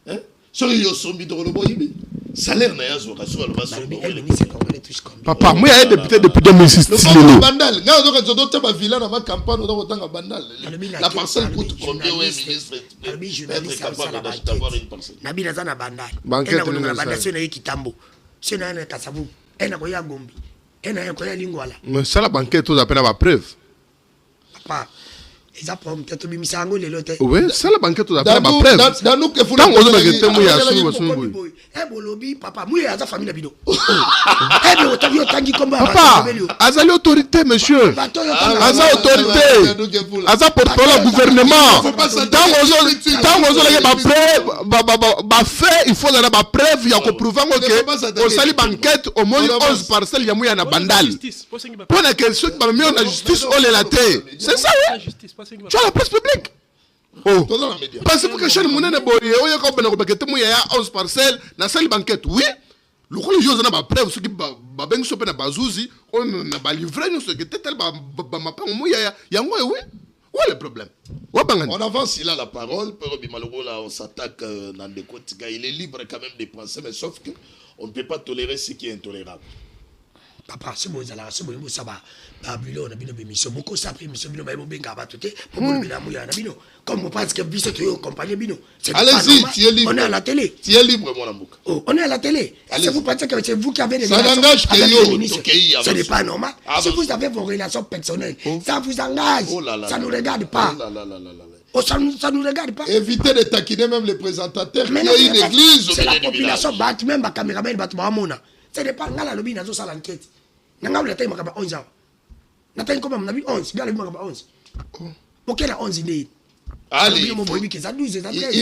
Hein? Soyez yo sombi de rolobo yibi. Salaire na yazo ka sur le basso. Un ministre congolais touche combien? Papa, moi, il est député depuis 2006. Le bandal, nga zo ka zoto ba villa na ma campagne do tanga bandal. La parcelle coûte combien ouais ministre? Être capable d'avoir une parcelle. Nabi na zana bandal. Banquette na bandal sio na kitambo. Sio na na kasabu. Ena ko ya gombi. Ena ko ya lingwala. Mais ça, la banquette, tu as la preuve. Papa, ils apprennent peut-être bimisango les lotes. Oui, ça, la banquette, tu as la preuve. Dans nous que vous tant qu'on a été mouillé à sous. Eh bolobi papa mouillé à sa famille la bido. Eh bien otavio tangi combat. Papa, azali autorité monsieur. Aza autorité. Aza porte-parole gouvernement. Tant qu'on a ba preuve, ba fait, il faut la ba preuve ya ko prouver que au sali banquette au moins 11 parcelles ya mouillé na bandal. Pour la question ba mieux na justice on la terre. C'est ça oui. Tu as la presse publique. Oh, parce que chaque monde est boy, on y a comme on peut mouiller à 11 parcelles, na salle banquette, oui. Le rôle de José n'a pas preuve, ce qui va bien se faire na bazouzi, on n'a pas livré, nous ce qui était tel, ma pas mouiller, y a un oui. Où est le problème? On avance, il a la parole, on s'attaque dans des côtés, il est libre quand même de penser, mais sauf que on ne peut pas tolérer ce qui est intolérable. papa c'est bon zala c'est bon ça va bilo na bino bémission beaucoup ça après mission bino ba benga ba toté bino na bino comme on pense que biso to compagnie bino allez-y tu es libre on est à la télé tu es libre mon amouka on est à la télé est-ce que vous pensez que c'est vous qui avez des ça n'engage que yo ce n'est pas normal si vous avez vos relations personnelles ça vous engage ça ne nous regarde pas ça nous regarde pas. Évitez de taquiner même les présentateurs qui est une église au c'est la milieu du village. population bat même ba caméraman bat ba mona. Ce n'est pas ngala lobi nazo sala enquête. Nanga le temps makaba 11 ans. Na temps comme na bi 11, ngala makaba 11. OK la 11 né. Allez. Il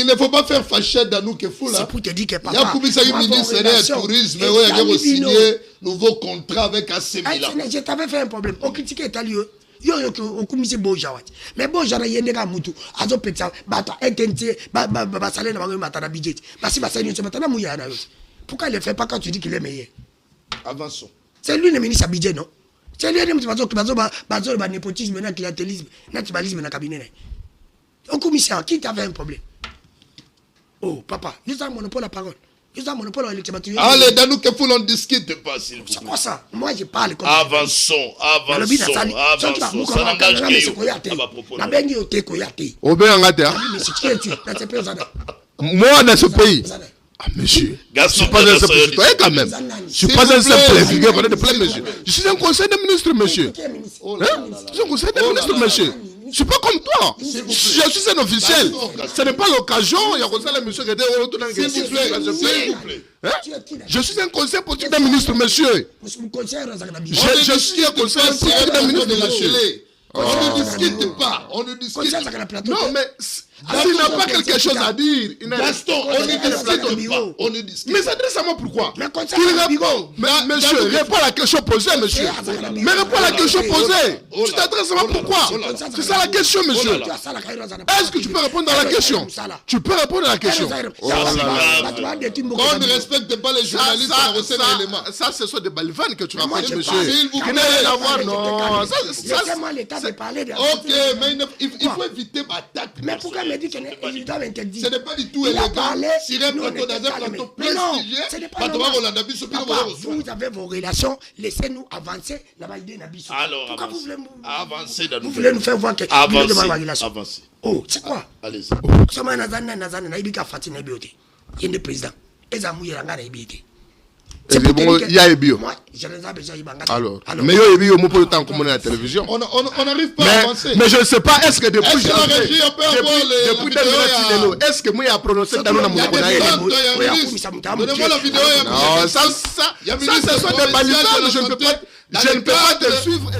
ne faut pas faire fâcher dans nous que fou là. C'est pour te dire que papa. Il y a combien ça ministre du tourisme mais ouais, il y a signé nouveau contrat avec AC Milan. Je t'avais fait un problème. On critiquait Italien. Yo on commisé boja wat mais boja na yende ka mutu azo petsa bata etente ba salé na bango matana budget basi ba salé nso matana muya na yo pourquoi il le fait pas quand tu dis qu'il est meilleur avançons c'est lui le ministre budget non c'est lui le ministre bazo ba népotisme na clientélisme na tribalisme na cabinet on commissaire qui t'avait un problème oh papa nous avons monopole la parole. Ils ont monopole en électricité. Allez, dans nous que vous n'en discutez pas, s'il vous plaît. C'est quoi ça? Moi, je parle comme avançons. Ça n'engage que moi, dans ce pays. Ah, monsieur. Je ne suis pas un simple citoyen quand même. Je ne suis pas un simple figure de plein monsieur. Je suis un conseil de ministre, monsieur. Je suis un conseil de ministre, monsieur. Je ne suis pas comme toi. Je suis un officiel. Ce n'est pas l'occasion. Il y a comme ça les messieurs qui étaient autour d'un s'il vous plaît. Je suis un conseil politique d'un ministre, monsieur. Je suis un conseil politique d'un ministre, monsieur. On ne discute pas. On ne discute pas. Non, mais s'il n'a pas quelque chose à dire, Gaston, on ne discute pas. Mais s'adresse à moi pourquoi? Il répond. Monsieur, réponds à la question posée, monsieur. Mais réponds à la question posée. Tu t'adresses à moi pourquoi? C'est ça la question, monsieur. Est-ce que tu peux répondre à la question? Tu peux répondre à la question. Quand on ne respecte pas les journalistes, on recèle l'élément. Ça, ce sont des balivanes que tu racontes, monsieur. Qui n'a rien à voir, non. Ok, mais il faut éviter ma tête. Mais pourquoi me dit que l'état l'interdit? Ce n'est pas du tout élégant. Sur un plateau, dans un plateau prestigieux, papa, vous avez vos relations, laissez-nous avancer la validée Nabiso. Alors, pourquoi vous voulez avancer dans vous voulez nous faire voir que avancer. Oh, c'est quoi? Allez-y. Sama nazana na ibika fatina ibiote. Yende président. Eza mouye ngana ibite. C'est bon, il y a Ebio. Alors, mais il y a Ebio, on peut tant comme à la télévision. On n'arrive pas à avancer. Mais je ne sais pas, est-ce que depuis est-ce que moi j'ai prononcé dans le nom donnez-moi la vidéo. Non, ça, ce sont des balisages, je ne peux pas te suivre.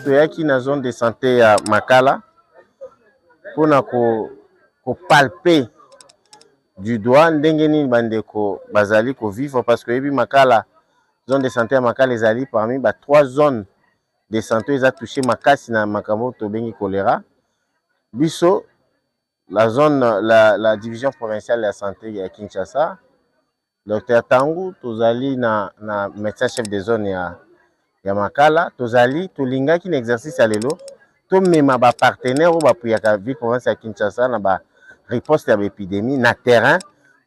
toyaki na zone de santé ya Makala mpona palper du doigt ndenge nini bandeko bazali ko vivre parce que yebi makala zone de santé ya makala ezali parmi 3 zones de santé eza touché makasi na makambo tobengi choléra. Biso la zone la division provinciale de la santé à Kinshasa, Dr Tangu tozali na médecin chef de zone ya makala, tozali tolingaki na exercice ya lelo to mema ba partenaire ou ba puyaka ville provinciale ya Kinshasa na ba riposte ya épidémie na terrain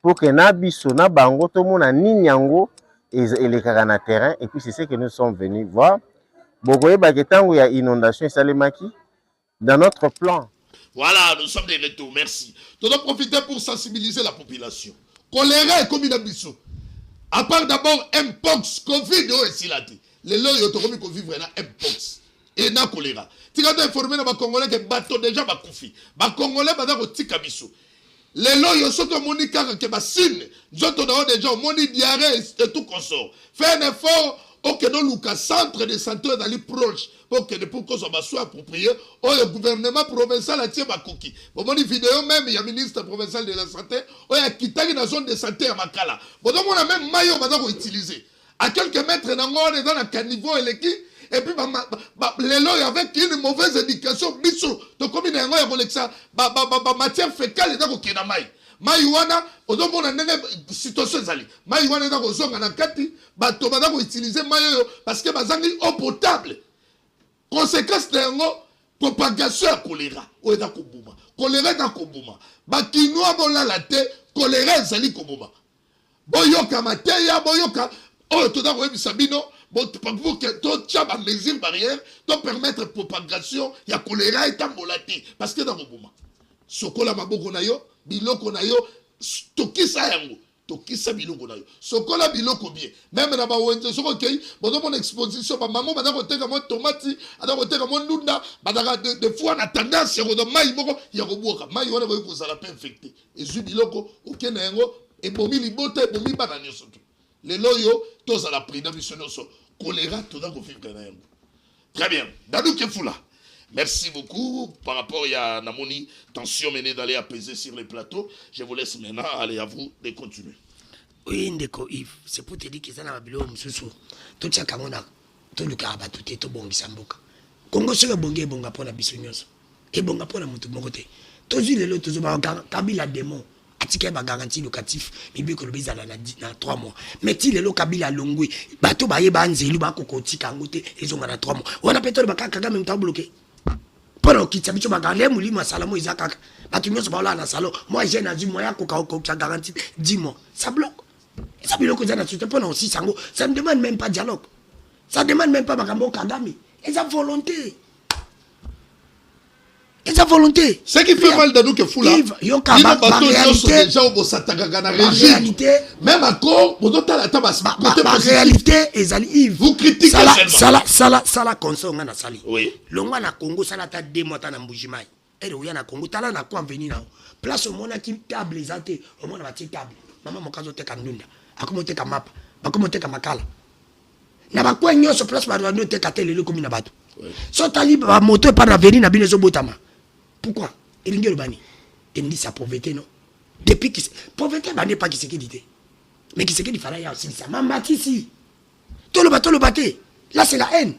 pour que na biso na bango to mona nini yango elekaka na terrain. Et puis c'est ce que nous sommes venus voir. Bogoye baketango ya inondation salemaki dans notre plan. Voilà, nous sommes de retour, merci. Nous devons profiter pour sensibiliser la population. Choléra est comme une abysso. À part d'abord Mpox, Covid, aussi là. Les lois, ils ont qu'on vivre na Mpox. Et na choléra. Tu as informé les Congolais que bateau déjà va confier. Les Congolais vont dans le tika bisso. Les lois, ils sont au moni car que bassine. Nous avons déjà au moni diarrhée et tout consort. Fais un effort. Ok, donc le centre de santé est allé proche pour qu'on soit approprié. Le gouvernement provincial a tiré ma coquille. Pour mon vidéo même, il y a le ministre provincial de la santé. Il y a quitté la zone de santé à Makala. Bon, donc on a même maillot qu'on utilisé. À quelques mètres on est dans le caniveau et l'équipe. Et puis les lois avec une mauvaise éducation, biso. Donc comme il y a un matière fécale et donc on a maille. Maïwana, odomona nene situation zali. Maïwana na kozonga na kati, bato bana ko utiliser mayo parce que bazangi eau potable. Conséquence de ngo propagation ya choléra. Oeda ko buma. Choléra na ko buma. Ba kinwa bola la te, choléra zali ko buma. Boyoka mateya, boyoka to da ko bisabino, pour que to tchaba mesure barrière, to permettre propagation ya choléra et tambolati parce que dans ko buma. Sokola maboko na yo biloko na yo tokisa yango tokisa biloko na yo sokola biloko bien même na ba wenze soko kei bozo mon exposition ba maman bana ko teka mo tomati ada ko teka mo ndunda badaka de fois na tendance ko do mai moko ya ko boka mai wana ko kozala pe infecté ezu biloko okena yango e bomi libota e bomi bana nyoso le loyo toza la prida missionoso choléra to da ko vivre na yango. Très bien Dadou Kefula. Merci beaucoup. Par rapport à Namoni, tension menée d'aller apaiser sur les plateaux. Je vous laisse maintenant, allez à vous de continuer. Oui, ndeko Yves, c'est pour te dire que ça n'a pas bilo msusu. Tout ça kamona, tout le caraba tout est tout bon gisamboka. Congo sera bongé bonga pour la bisognoso. Et bonga pour la mutu mokote. Tous les lots tous ba Kabila démon. Atike ba garantie locatif, bibi ko lobiza na 3 mois. Mais ti les lots Kabila longwe, bato ba yeba nzelu ba kokoti kangote ezonga na 3 mois. On appelle ba kaka même temps bloqué. Pour quitter bicho bagale mulima salamo izaka batu nyonso ba na salon moi j'ai na 10 mois ya koka garantie 10 mois ça bloque ça biloko za na tout pour aussi sango ça ne demande même pas dialogue ça demande même pas makambo Kagame et sa volonté Ce qui fait mal Dadou Kefula, il y a réalité, même encore, réalité, vous critiquez seulement. Consommer na sali. Oui. Longa na Congo, ça n'a pas 2 mois na Mbujimai. Et le na Congo, tala na quoi venir là. Place au monde qui table zate, au monde na table. Maman mon kazo te kandunda. Akomote ka map, bakomote ka makala. Na ba kwa nyoso place ba no te katele le comme na bato. So tali ba moto pas na venir na binezo botama. Pourquoi? Il y a bani. Il dit sa pauvreté, non? Depuis que pauvreté, n'est pas qui c'est qui dit. Mais qui c'est qui dit fallait aussi ça. Maman, ici. Tout le bateau. Là, c'est la haine.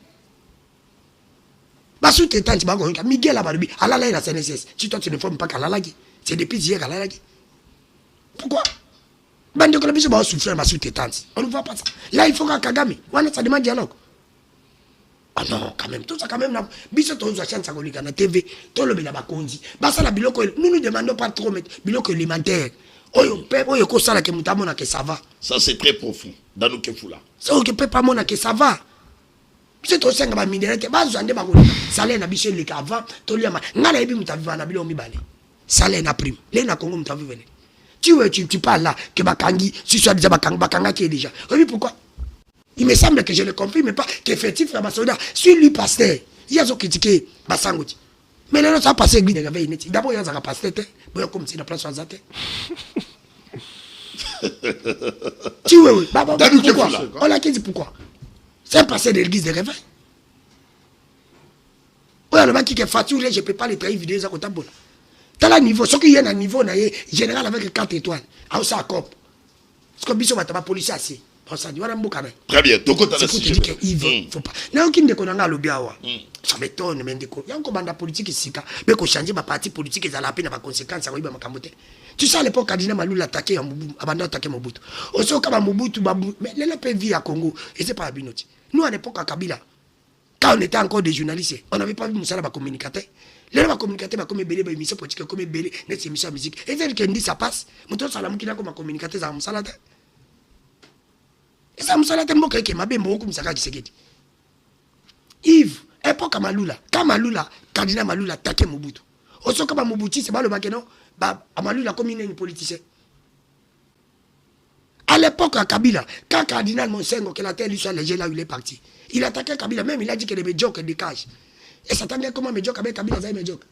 Basou t'étends, tu vas encore. Miguel là-bas, à la la CNSS. Si toi tu ne formes pas qu'à la lague, c'est depuis hier à la lague. Pourquoi? Bande de colabis va souffrir, Basou t'étends. On ne voit pas ça. Là, il faut qu'à Kagame. Ça demande dialogue. Ah non, quand même, tout ça quand même, biso tozo chance à na TV, tout le bela bakonzi. Basa la biloko, nous ne demandons pas trop mais biloko alimentaire. Oyo ko sala ke mutamona ke ça va. Ça c'est très profond. Dadou Kefula. Ça o ke pepa mona ke ça va. C'est to senga ba minéraux ke bazo ande ba ko. Salaire na biso le avant, to liama. Ngala ebi mutaviva na bilo mibale. Salaire na prime. Le na Congo mutaviva ne. Tu parles là que bakangi, si soit déjà bakanga qui est déjà. Oui pourquoi? Il me semble que je ne confirme pas qu'effectivement, Ramassoda, sur lui pasteur, il a critiqué Bassangoti. Mais là, ça a passé l'église de réveil. D'abord, il y a un pasteur, il y a comme si la place soit zate. Tu vois, oui. Pourquoi? On a dit pourquoi? C'est un pasteur de l'église de réveil. Oui, le mec qui est fatigué, je ne peux pas les trahir vidéo à côté. Tala niveau, ce qui y a un niveau, général avec 4 étoiles. Ah, ça cop. Ce que biso bataba police assez. Ça dit, voilà, très bien, Toko c'est pour te dire qu'il faut pas. Là, aucun de qu'on a le biawa. Ça m'étonne, mais il y a un commandant politique ici. Mais qu'on change ma parti politique, ils ont la peine à conséquence, ça va y avoir ma tu sais, à l'époque, Kardinal Malou l'attaqué, abandonné attaqué Mobutu. Aussi, au cas Mobutu, mais les pays à Congo, et c'est pas à Binoti. Nous, à l'époque, à Kabila, quand on était encore des journalistes, on n'avait pas vu Moussala communicateur. Les gens communiquent comme belé, bah émission politique, comme belé, net émission musique. Et c'est qu'il dit ça passe. Mouton Salam qui n'a comme communicateur, ça Moussala. Et ça Moussala tellement que m'a bien beaucoup Moussala qui s'est dit. Yves, époque à Maloula, quand Maloula, Kardinal Maloula attaqué Mobutu. Aussi, comme Mobutu, c'est pas le bac, non? Bah, Maloula comme il est un politicien. À l'époque, à Kabila, quand Cardinal Monsengo, qui a été élu sur les là où il est parti, il attaquait Kabila, même il a dit que les médiocres décagent. Et ça t'entendait comment médiocre avec Kabila, c'est médiocre.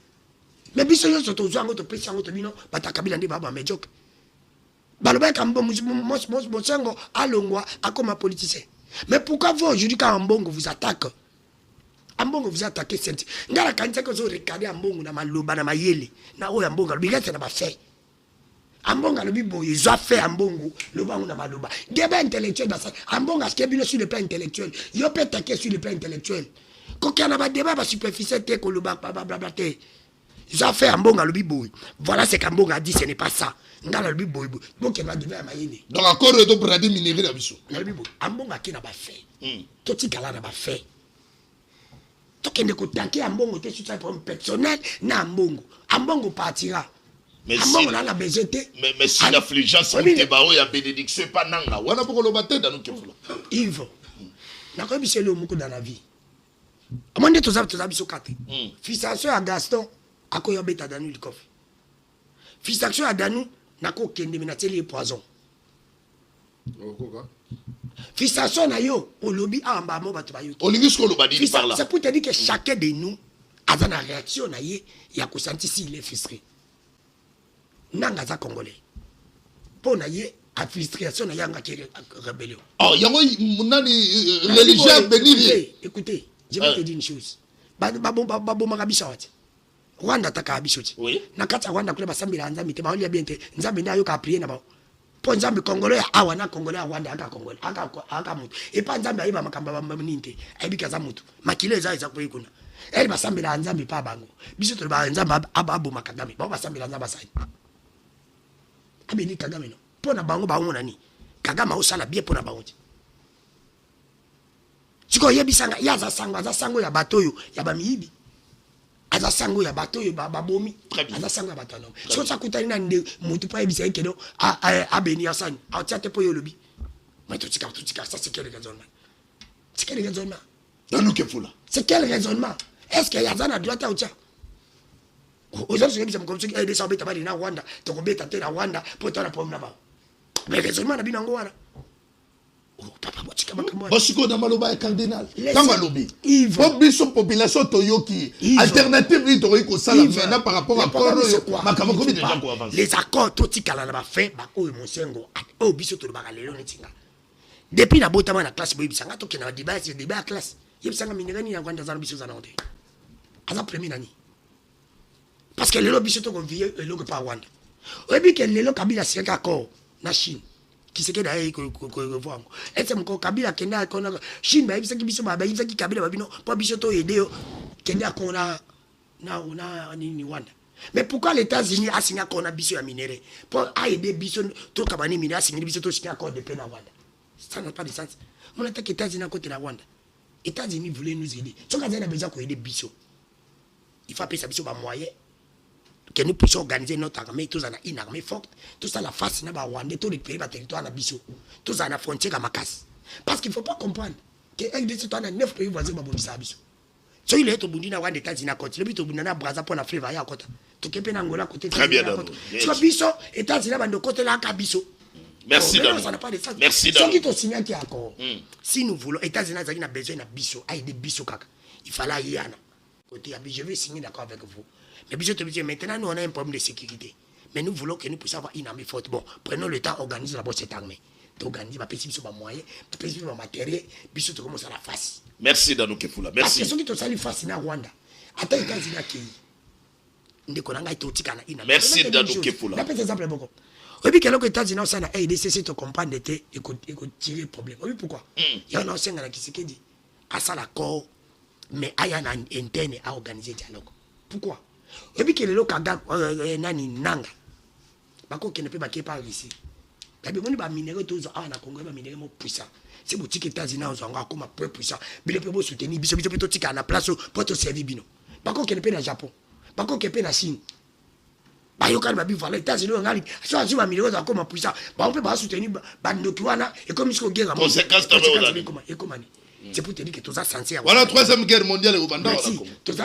Mais bien sûr, c'est au Zouango, au Pessango, au Bino, bah, Kabila n'est pas médiocre. Bah, le mec, Monsengo, à Longwa, à comme un politicien. Mais pourquoi vous, aujourd'hui, quand Ambongo vous attaque, Ambongo vous attaquez, c'est. Ngala kanisa que vous regardez Ambongo, na maloba, na mayele, na oyo Ambongo, le bigat, c'est na fait. Ambongo, le bibo, ils ont fait Ambongo, le bango, na maloba. Débat intellectuel, Ambongo, ce qui est bien sur le plan intellectuel, il peut attaquer sur le plan intellectuel. Quand il y a un débat superficiel, ils ont fait Ambongo, le bibo. Voilà ce qu'Ambongo a dit, ce n'est pas ça. Ngala le bibo, donc il va devenir mayele. Donc, encore le dos pour la minérale la biso. Le bibo, Ambongo, qui n'a pas fait. Tout ce qu'il n'a pas fait. Qui ne peut tanker Ambongo sur sa problème personnel, na Ambongo. Ambongo partira. Mais Ambongo a la BGT. Mais si l'affligence en Tébao et à bénédiction, c'est pas nanga. On a beaucoup le matin dans nos kefula. Yves, n'a pas vu le mot dans la vie. À mon dieu, tous les sur 4. Fixation à Gaston, à quoi y a Danou le coffre. Fixation à Danou, n'a qu'au kende menacer les poisons. Fixation à yo, au lobby à Ambamo Batabayou. C'est pour te dire que chacun de nous a une réaction, il y a senti s'il est frustré. Nangaza Congolais. Pour naïe, à frustration, il y a une rébellion. Oh, il y a une religion bénie. Écoutez, je vais te dire une chose. Babo Marabishawati. Rwanda Takabishoti. Oui. Nakata Rwanda Kule Basambila Nzambi, Tebaolia Biente, Nzambi Nayo Kaprié Naba. Pour Nzambi Congolais, Awana Congolais, Rwanda, Aka Congolais, Aka Moutou. Et pas Nzambi Aïba Makamba Ninte, Aïbika Moutou. Makile Zaïza Koyekuna. Elle Basambila Nzambi pas Bango. Bisous de Nzambi Ababo Makagami. Bon, Basambila Nzambi. Abeni Kagame no. Pona bango bango nani. Kagama osala bien pona bango. Siko yebisanga yaza sango ya batoyo ya bamiyibi. Aza sango ya batoyo babomi. Aza sango ya batano. Siko sakutani na nde mutu pa yebisa kedo abeni asani. Autiate po yolobi. Mais tout tika ça c'est quel raisonnement? C'est quel raisonnement? Dans que fula. C'est quel raisonnement? Est-ce que yaza na droite ou tia? Aujourd'hui, je me suis dit, il y a des gens qui sont Rwanda, tu as des Rwanda pour te répondre là-bas. Mais raisonnement, il y a des gens oh, papa, tu as dans Maloba et Cardinal. Dans Malobi. Pour la population Toyoki, alternative, il par rapport à quoi les accords, tout ce qu'il a fait, depuis la botte la classe, il y a des débats à classe. Il y a des gens qui ont des gens qui premier année. Parce que les lobbies sont conviés et les lobbies pas Rwanda. Et puis que les lobbies Kabila c'est encore na Chine qui se queda aí que voir. Et c'est mon Kabila qui n'a qu'on a Chine mais il biso ba il qui Kabila ba bino pas biso to aider kenda qu'on a na ni Rwanda. Mais pourquoi les États-Unis a signé qu'on a biso ya minéraux pour aider biso to kabani minéraux signé biso to signé accord de paix na Rwanda. Ça n'a pas de sens. Mon attaque États-Unis à côté de Rwanda. États-Unis voulaient nous aider. Ce qu'on a besoin qu'on aider biso. Il faut appeler ça biso ba moyen que nous puissions organiser notre armée, tous en a une armée forte, tous à la face, nous avons tous les pays, territoire, à Bissau, tous à la frontière à Makas. Parce qu'il ne faut pas comprendre que RDC, on a 9 pays voisins à Bissau. Si il est au bout d'un Rwanda, États-Unis à côté, le but au bout d'un Brazza pour la Fréva à côté, tout est en Angola à côté. Très bien, sur Bissau, États-Unis à côté là, à Bissau. Merci, Danou. Ça n'a pas de sens. Merci, Danou. Ce qui est aussi qui est encore, si nous voulons, États-Unis a besoin de Bissau, à aider Bissau, il fallait y aller. Je vais signer d'accord avec vous. Mais maintenant, nous on a un problème de sécurité. Mais nous voulons que nous puissions avoir une armée forte. Bon, prenons le temps, organisons d'abord cette armée. Organiser ma petite sur moyen, petite sur matériel, puis surtout comment ça la face. Merci Danou Kefula. Merci. Parce que ceux qui te saluent face, c'est Rwanda. Attends, États-Unis qui ndeko na ngai totikana ina. Merci Danou Kefula. La petit exemple beaucoup. Obi que les États-Unis ça na ADC te comprendre te et tirer problème. Obi pourquoi? Il y en a un na Kisekedi à ça l'accord mais aya na interne à organiser dialogue. Pourquoi? Obi que le lokaga nani nanga. Bako qui ne peut pas qui parle ici. Tabi moni ba minéraux tous ah na Congo ba minéraux mo puissant. C'est boutique États-Unis on zanga comme peu puissant. Bile peut soutenir biso plutôt tika na place pour te servir bino. Bako qui ne peut na Japon. Bako qui peut na Chine. Bah yo quand babi les États-Unis on a soit azuma minéraux za comme puissant. Bah on peut pas soutenir ba ndokiwana et comme ils sont guerre. Conséquence c'est pour te dire que tout ça censé voilà troisième guerre mondiale au Banda tout ça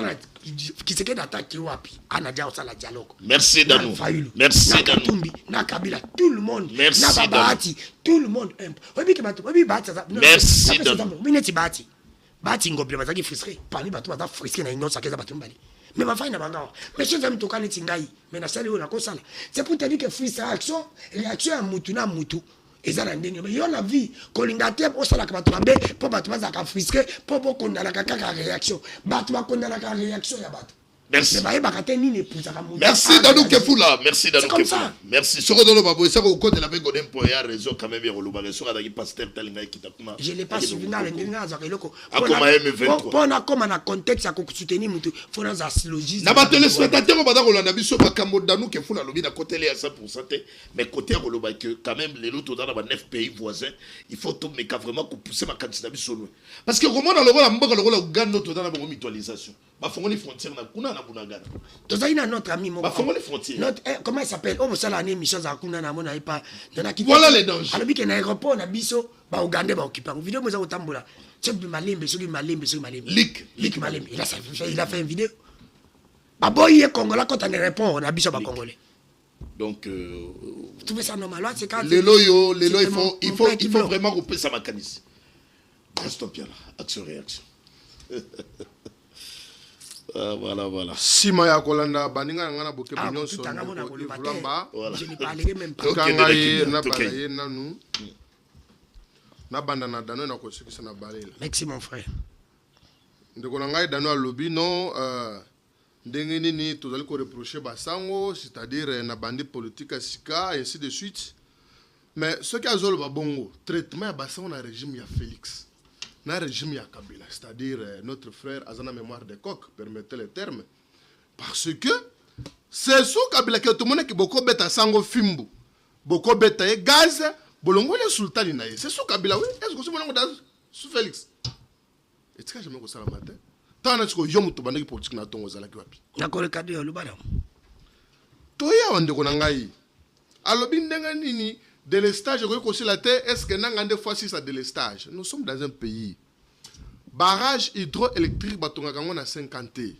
qui se attaque wapi anaja au sala dialogue. Merci Danou. Merci Danou. Na Kabila tout le monde merci na Babati tout le monde obi que bato obi Bahati merci Danou. Mineti Bahati ngoble bazaki frustré parmi bato baza frustré na innocent keza bato mbali mais ma faille na banga mais je aime toka neti ngai mais na sali ona ko sala c'est pour te dire que frustration réaction à mutu na mutu ezala ndenge mais yo la vie kolinga te o sala ka bato mabe po bato baza ka frustré po kondana ka réaction bato ba kondana ka réaction ya bato. Merci. Merci Danou Kefula. Merci Danou Kefula. Merci. Ce que dans le babo, c'est au côté de la bégodem pour y avoir raison quand même bien au Loubaga sur la pasteur Talinga qui t'a kuma. Je l'ai pas suivi dans l'ingénieur Zakeloko. Comme M23. Pour na comme na contexte à soutenir mutu, faut dans asylologie. Na ba téléspectateur au bada Rolanda biso ba kambo Danou Kefula lobi na côté à 100% mais côté Roloba que quand même les autres dans 9 pays voisins, il faut tout mais vraiment pour pousser ma candidature biso loin. Parce que comment dans le rôle mboka le rôle Uganda to dans la mutualisation. Ba fongoli frontière na kuna na bunagana. Toza ina notre ami mon. Ba fongoli frontière. Notre comment il s'appelle? Oh ça l'année mission za kuna na mona pas. Voilà les dangers. Alors que na aéroport na biso ba Uganda ba occuper. Vidéo moza otambola. C'est malembe malembe. Lik malembe. Il a fait une vidéo. Ba boy congolais quand on répond na biso ba congolais. Donc vous trouvez ça normal là c'est quand les loyo il faut vraiment couper ça mécanisme. Reste bien là, action réaction. Voilà. Sima ya kolanda baninga ngana boke nyonso. Je ne parlerai même pas. Kangai na balaye nanu. Na banda na Danou na kosekisa na balela. Merci mon frère. Ndeko na ngai Danou alobi non ndenge nini tozali ko reprocher basango, c'est-à-dire na bandi politique sika et ainsi de suite. Mais ce qui a zolo ba bongo, traitement ya basango na régime ya Félix. Na régime ya Kabila, c'est-à-dire notre frère Azana mémoire de coq, permettez le terme. Parce que c'est sous Kabila que tout le monde qui beaucoup bête à sango fimbu, beaucoup bête à gaz, bolongo le sultan inaye. C'est sous Kabila, oui. Est-ce que c'est mon nom sous Félix? Est-ce que je me dis ça le matin? Tant que tu yomu tu bandes politique na tongo zala kiwapi. Na kole kadi yo lubana. Toya wande ko nangai. Alobi ndenga nini? Délestage, est-ce que nous fois ça délestage? Nous sommes dans un pays. Barrage hydroélectrique, on a 50. Il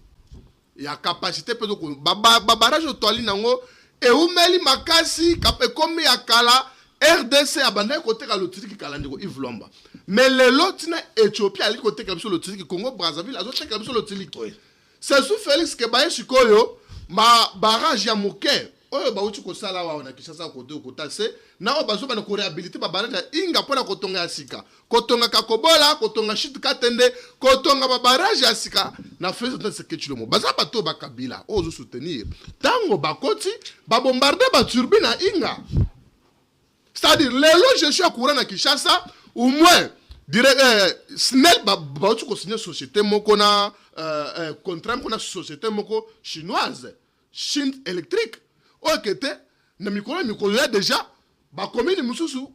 y a capacité de barrage au toali nango et où meli makasi comme ya kala RDC abandé côté ka lotiri ki kala ndiko Yves Lomba. Mais les lots na Éthiopie ali côté ka biso lotiri ki Congo Brazzaville azote ka biso lotiri. C'est sous Félix que baye sikoyo ma barrage ya moke. Oyo ba uti ko sala wa na Kinshasa côté ko se na o bazo bana ko réhabiliter ba barrage inga pona kotonga ya sika kotonga kakobola kotonga shit katende kotonga ba barrage ya sika na fait ce que tu le mot baza bato ba Kabila ozo soutenir tango bakoti ba bombarder ba turbine na inga, c'est-à-dire les lots je suis à courant na Kinshasa au moins direct snel ba uti ko signer société moko na contrat moko na société moko chinoise Chine électrique. Ok, na mikolo ya déjà ba commune mususu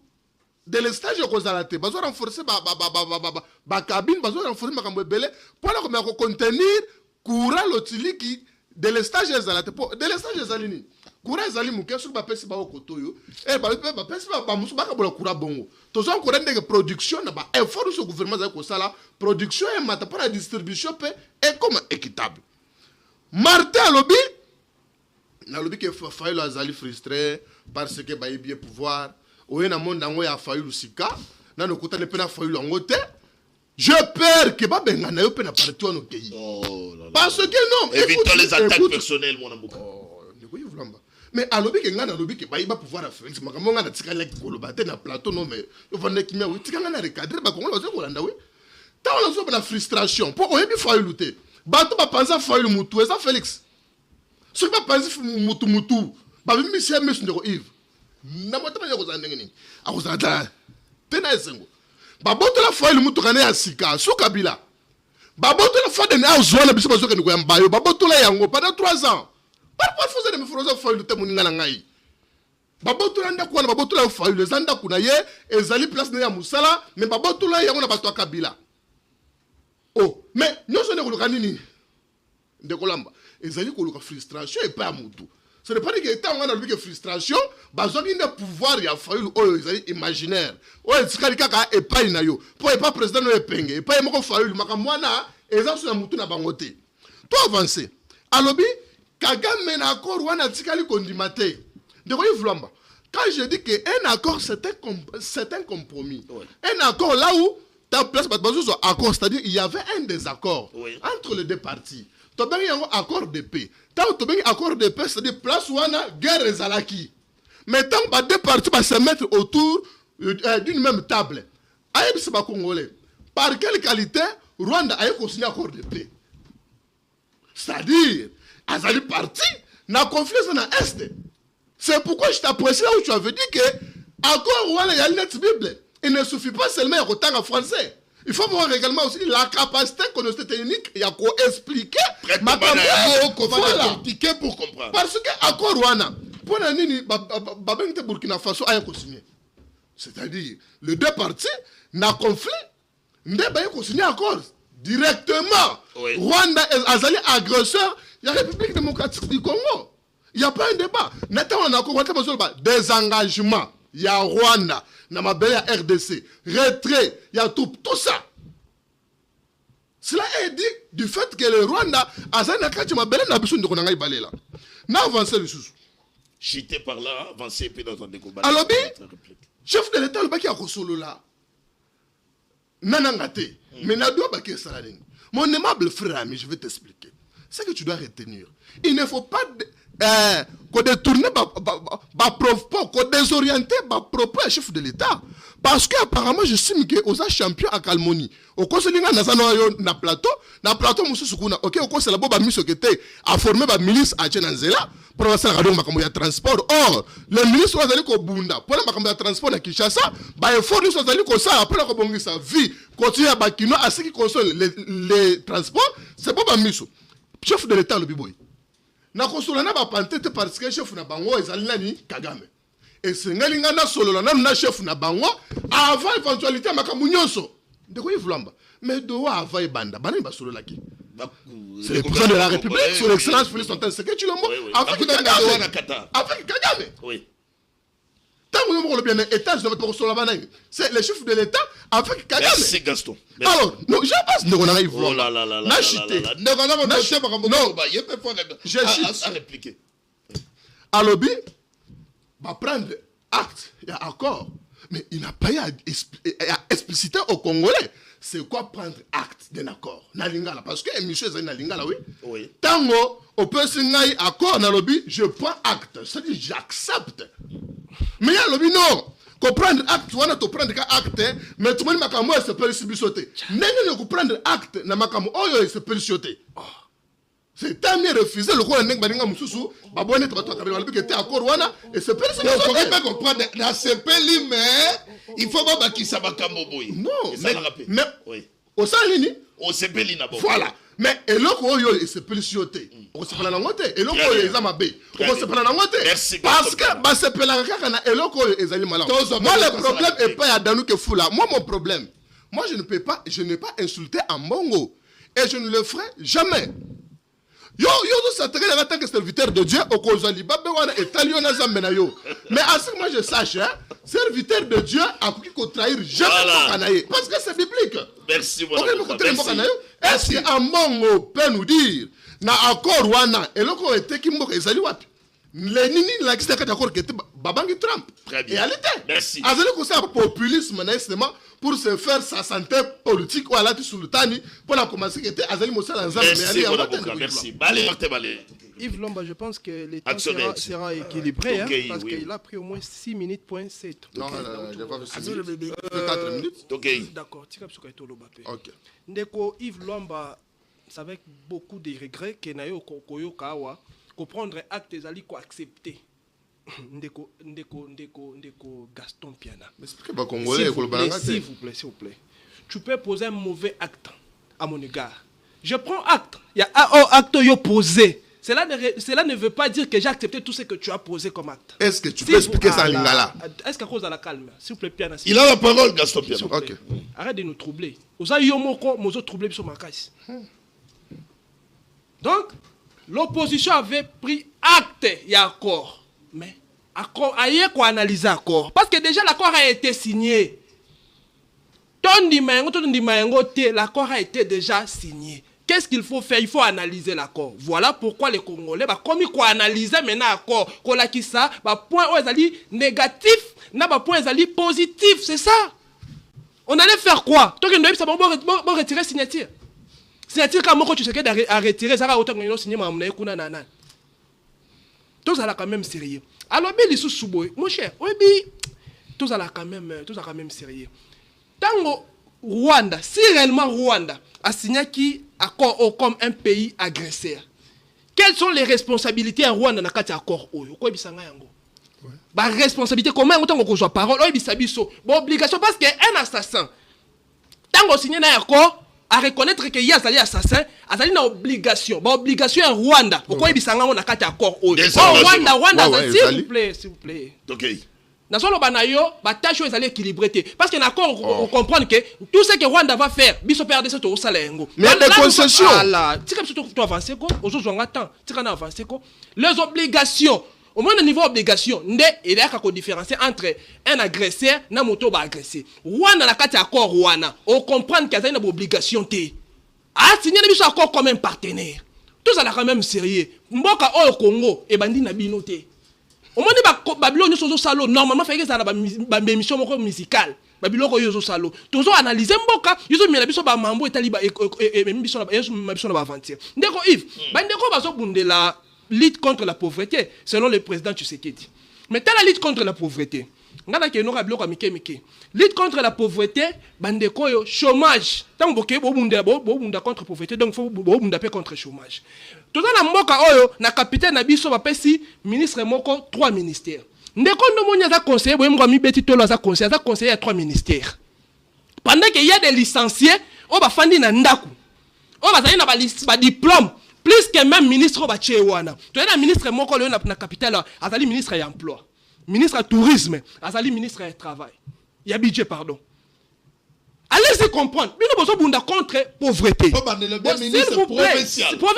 de l'estage ko zalate bazo renforcer ba cabine bazo renforcer makambo ebele pour la ko contenir courant lotiliki de l'estage zalate pour de l'estage zalini courant zali muke sur ba pesi ba okotoyo e ba pesi ba musu ba ka bola courant bongo tozo ko rende production na ba effort sur gouvernement za ko sala production et mata pour la distribution pe est comme équitable. Martin Lobby na lobi que Fayulu azali frustré parce que ba bien pouvoir oye na monde ngo ya Fayulu sika na no kutane pe na Fayulu ngote je peur que ba benga na yo pe na parti ono pays parce que non évitons les attaques personnelles mon ambuka ndiko yivlamba mais alobi que ngana lobi que ba pouvoir à Félix makambo ngana tikala koloba te na plateau non mais yo vande kimia wi tikanga na recadrer ba kongo lozo kolanda wi ta on so la frustration pour oyebi Fayulu te ba to ba penser Fayulu mutu eza Félix. Ce qui va passer mutu. Babimisi ya mesu ndeko Yves. Na motema ya kozanga ndenge nini. Akozanga tena esengo. Baboto la foi le mutu kana ya sika. Sukabila. Baboto la foi de na ozwana biso bazoka ndiko ya mbayo. Baboto la yango pendant 3 ans. Pourquoi vous allez me faire foi le temo ninga ngai? Baboto la ndako na baboto la foi le zanda kuna ye ezali place na ya musala mais baboto la yango na bato kabila. Oh, mais nyonso ne koluka nini? Ndeko lamba. Ezali koluka frustration et pas mutu. Ce n'est pas dit que tant on a vu que frustration, besoin d'un pouvoir il a fallu imaginaire. Ouais, c'est quelqu'un qui est pas inayo. Pour pas président no epenge, et pas mo fallu makamwana eza sur la mutu na bangote. Toi avancer. Alobi Kagame na accord wana tikali kondimate. De quoi il vlamba. Quand je dis que un accord c'est un compromis. Ouais. Un accord là où ta place pas besoin accord, c'est-à-dire il y avait un désaccord entre les deux parties. Tu as un accord de paix. Tu as un accord de paix, c'est-à-dire place où on a guerre et zalaki. Mais tant que deux parties vont se mettre autour d'une même table, Aïe Seba Congolais, par quelle qualité Rwanda a signé un accord de paix? C'est-à-dire, Azali parti, n'a confiance dans l'Est. C'est pourquoi je t'apprécie là où tu avais dit que l'accord Rwanda y a une Bible. Il ne suffit pas seulement à autant en français. Il faut voir également aussi la capacité connaissance technique, il y a qu'à expliquer. Comment décortiquer pour comprendre. Parce que accord Rwanda, pour la nini, Babengte Burkina Faso a signé. C'est-à-dire, les deux parties n'a conflit, n'a pas signé accord directement. Oui. Rwanda est Azali agresseur, il y a la République démocratique du Congo. Il n'y a pas un débat. Maintenant, on a encore des engagements. Il y a Rwanda. Na mabele ya RDC, retrait, il y a tout ça. Cela est dit du fait que le Rwanda a zana kati mabele na biso ndiko nanga ibalela. Na avancer le sous. Chité par là, avancer puis dans un découpe. Alors bien, chef de l'État le baki a kosolo là. Nanangate, mais na doit baki salaling. Mon aimable frère ami, je vais t'expliquer. C'est que tu dois retenir. Il ne faut pas qu'on détourne, qu'on désoriente ma propre chef de l'État. Parce qu'apparemment, je suis que aux champion à Kalmoni. Au conseil na plateau, Moussoukouna, ok, au conseil la boba mise qui était à former ma milice à Tchenanzela pour lancer la radio de transport. Or, le ministre was allé au Bunda pour la transport à Kinshasa, bah, il faut nous aller comme ça après la bonne sa vie, continuer à Bakino à ce qui concerne les transports, c'est pas ma mise. Chef de l'État, le biboy. Na kosolana ba pantete parce que chef na bango ezali nani Kagame. Et c'est ngalinga na solo na chef na bango avant éventualité makambo nyonso. Ndeko yivulamba. Mais doa avant ibanda bana ba solo laki. C'est le président de la République, son excellence Félix Antoine Tshisekedi Tshilombo avec Kagame. Oui. C'est le chef de l'État avec Kagame. Merci Gaston. Merci. Alors, non, je pense que nous avons oh là là là là. J'ai répliqué. Alors, il va prendre acte, il y a accord. Mais il n'a pas à expliciter aux Congolais c'est quoi prendre acte d'un accord. Nalingala. Parce que monsieur Zay Nalingala, oui. Tango, au peut signer accord dans le lobby, je prends acte. C'est-à-dire, j'accepte. Mais il y a le lobby, non. Qu'on prendre acte, tu vas te prendre acte, mais tout le monde m'a dit, c'est pas le subissoté. N'est-ce pas prendre acte, n'a pas dit, oh, c'est pas le subissoté. C'est tellement refusé le roi Neng Baninga Moussou, Babouane qui était à Corwana, et c'est pas le subissoté. On ne peut pas comprendre, la CPLI, mais il faut pas qu'il s'en va Kamboboy. Non, mais au Salini, au CPLI, voilà. Mais et le quoi il se peut le chioter. On se prend la ngote et le quoi ils amabé. On se prend la ngote. Parce que bah se peut la kana et le quoi ils allaient malin. Moi le problème est pas à Danou que fou là. Moi mon problème. Moi je n'ai pas insulté en Mongo et je ne le ferai jamais. Yo ça te regarde en tant que serviteur de Dieu au Kozali Babéwana et Taliona Zambenayo. Mais à ce que moi je sache hein, serviteur de Dieu a qui qu'on trahir jamais Kanaye parce que c'est biblique. Merci Est-ce qu'un Mongo peut nous dire na accord wana et le ko était qui mboka ezali wapi? Les nini la qui était d'accord que Babangi Trump. Très bien. Et elle était. Merci. Azali ko ça populisme naïsement pour se faire sa santé politique ou à la sultani pour la commencer qui était Azali Moussa Lanzam mais allez merci. Balé Yves Lomba, je pense que le temps sera équilibré okay, parce qu'il a pris au moins 6 minutes point 7. Non, je n'ai pas fait 6 minutes. 4 minutes. Okay. D'accord, tu captes ce Lobape. OK. Ndeko Yves Lomba, c'est avec beaucoup de regrets que Nayo Kokoyo Kawa comprendre acte ezali ko accepter ndeko Gaston Piana. Mais c'est pas congolais s'il vous plaît. Tu peux poser un mauvais acte à mon égard. Je prends acte. Il y a un acte opposé. Cela ne veut pas dire que j'ai accepté tout ce que tu as posé comme acte. Est-ce que tu peux expliquer ça en lingala? Est-ce qu'à cause de la calme? S'il vous plaît, Piana. Il a la parole, Gaston Piana. Okay. Arrête de nous troubler. Vous avez troublé sur ma caisse. Donc, l'opposition avait pris acte, il y a accord. Mais, accord, il y a quoi analyser accord? Parce que déjà, l'accord a été signé. L'accord a été déjà signé. Qu'est-ce qu'il faut faire? Il faut analyser l'accord. Voilà pourquoi les Congolais, comme ils analyser maintenant l'accord, qui ça, point où ils négatif, point ils positif, c'est ça. On allait faire quoi? Toi, on retirer signature. Signature quand tu sais qu'à retirer, ça va autant que nous signer ma monnaie kuna nana. Tout ça là quand même sérieux. Alors bien les sous-souboy, mon cher, oui, tout ça là quand même sérieux. Tango Rwanda, si réellement Rwanda a signé qui accord comme un pays agresseur, quelles sont les responsabilités à Rwanda dans cet accord? Quoi bisanga yango? Ba responsabilité comment autant qu'on soit parole, bisabiso, obligation parce que un assassin tango signé un accord à reconnaître que y a un assassin, a une obligation, obligation à Rwanda. Pourquoi bisanga on a cet accord? Rwanda, s'il vous plaît. OK. Dans ce banayo, tâche est équilibrée. Parce qu'on accord, on comprend que tout ce que Rwanda va faire, biso perdre ce au salaire. Mais il y a des concessions. Tu sais avancer quoi? Aujourd'hui on attend. Tu sais avancer quoi? Les obligations. Au moins au niveau obligation, il y a une différence entre un agresseur et un moto agressé. Rwanda na kati accord Rwanda, on comprend qu'il y a une obligation signer biso accord comme un partenaire. Tout ça là quand même sérieux. Mboka au Congo et bandi na binoté. Au moins Babylone nous salo normalement fait que ça na émission musicale. Babylone ko yozo salo. Toujours analyser mboka, yozo mela biso ba mambo etaliba et biso na ba aventure. Ndeko Yves, bandeko bazo bundela lutte contre la pauvreté selon le président Tshisekedi. Mais dans la lutte contre la pauvreté, ngana ke no rablo ka mike. Lutte contre la pauvreté, bandeko yo chômage. Tant boke bo bunda contre pauvreté donc faut bo bunda pe contre chômage. Tout ça na mboka oyo na capitaine na biso ba pesi ministre moko 3 ministères. Ndeko no monya za conseiller bo mwa mi beti tolo za conseiller à 3 ministères. Pendant qu'il y a des licenciés, o ba fandi na ndaku. O ba zali na ba diplôme plus que même ministre ba chewana. Tu es un ministre moko le na capitale azali ministre de l'emploi, ministre du tourisme, azali ministre du travail. Il y a budget pardon. Allez-y comprendre. Nous avons besoin contre pauvreté. S'il vous plaît. Oui, nous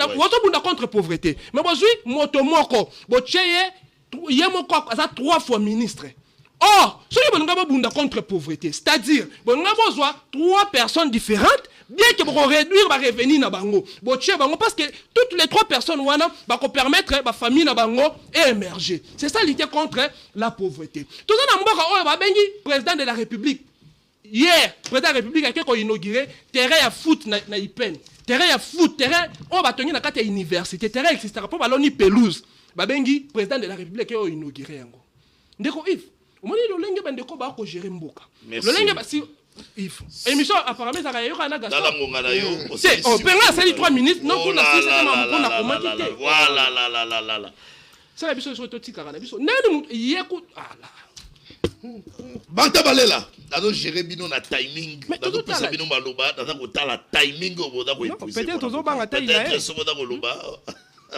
avons besoin contre pauvreté. Mais aujourd'hui, moto moko, il y a 3 fois ministre. Or, ce qui est besoin contre pauvreté, c'est-à-dire, nous avons besoin 3 personnes différentes, bien que pour réduire les revenus na bango. Parce que toutes les 3 personnes vont permettre à la famille na bango émerger. C'est ça lutter contre la pauvreté. Tout ça, nous avons président de la République. Hier, le président de la République a inauguré terrain à foot na Ipen. Terrain à foot, terrain on va tenir na kati université, terrain etc. Pour ballon pelouse. Babengi président de la République a inauguré yango. Ndeko Yves, on dit le lenge bandeko ba ko gérer mboka. Le lenge ba si Yves. Émission apparemment ça yo kana Gaston. Dans la ngongala yo. C'est on penga c'est les 3 minutes non pour la c'est na comment voilà la. Ça la biso so to tika kana biso. Nani yeku ala. Banta balela. Dans gérer bino na timing. Dans pesa bino maloba, dans ko tala timing au boda ko épouser. Peut-être ozo banga taille là. Peut-être so boda ko loba.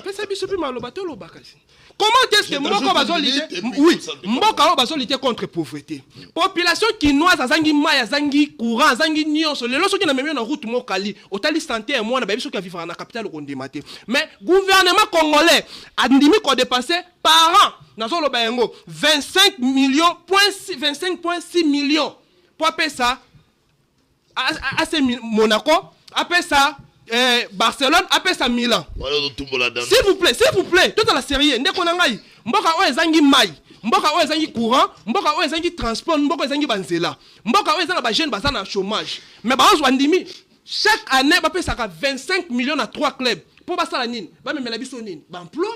Pesa biso pi maloba to loba kasi. Comment est-ce que Mboka bazolité oui, Mboka bazolité contre pauvreté. Population chinoise azangi mai azangi courant azangi nyonso. Le loso ki na memio na route mokali, otali santé moi na biso ki vivre na capitale kondimate. Mais gouvernement congolais a ndimi ko dépenser par an na zo loba yango 25,6 millions pour appeler ça AC Monaco, appeler ça Barcelone, appelle ça Milan. S'il vous plaît, tout à la série, ndeko na ngai, mboka o ezangi mai, mboka o ezangi courant, mboka o ezangi transport, mboka ezangi banzela, mboka o ezanga ba jeune bazana na chômage. Mais ba onzo ndimi, chaque année ba pesa 25 millions à 3 clubs. Pour ba sala nini? Ba memela biso nini? Ba emploi?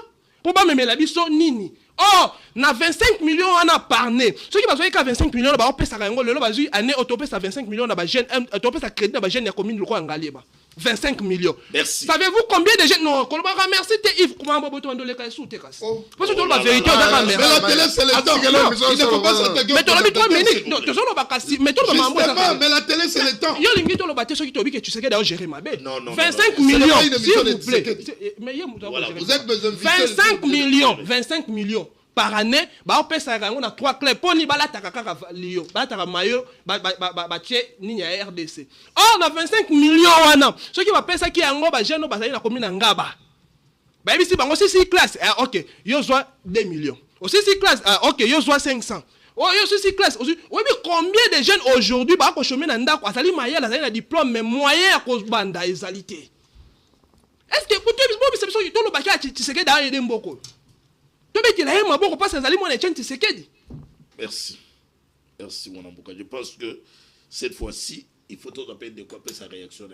Pour ba memela biso nini? Oh, na 25 millions on a parlé. Ceux qui ont qu'à 25 millions, on peut s'arranger. Le basu année autopé à 25 millions, on a jeune, autopé à crédit, on a jeune, il y a combien de quoi en Galiba. 25 millions. Merci. Savez-vous combien de jeunes non, qu'on va remercier Yves comment on peut les cas sous tes cas. Parce que tout la vérité on a Mais la télé c'est le temps. Il ne faut pas s'attaquer. Mais tu as mis 3 minutes. Non, tu as pas casser. Mais tu as pas. Mais la télé c'est le temps. Yo lingi to lo baté ceux qui t'ont dit que tu sais que d'ailleurs gérer ma bête. Non. 25 millions s'il vous plaît. Mais voilà, vous êtes besoin de 25 millions par année, bah on peut s'arranger on a 3 clés pour ni bala takaka lio, bala taka mayo, ba tie ni ya RDC. Oh, on a 25 millions wana. Ceux qui va payer ça qui yango ba jeune ba na commune ngaba. Ba ici bango 6 classes. OK, yo soit 2 millions. Aussi 6 classes. OK, yo soit 500. Oh, yo 6 classes. Oui, mais combien de jeunes aujourd'hui ba ko chômer na ndako, asali maya la na diplôme mais moyen à cause banda ezalité. Est-ce que pour toi c'est parce que le bac tu sais que derrière des mboko. Merci. Merci, mon amboka. Je pense que cette fois-ci, il faut tout appeler de quoi sa réaction.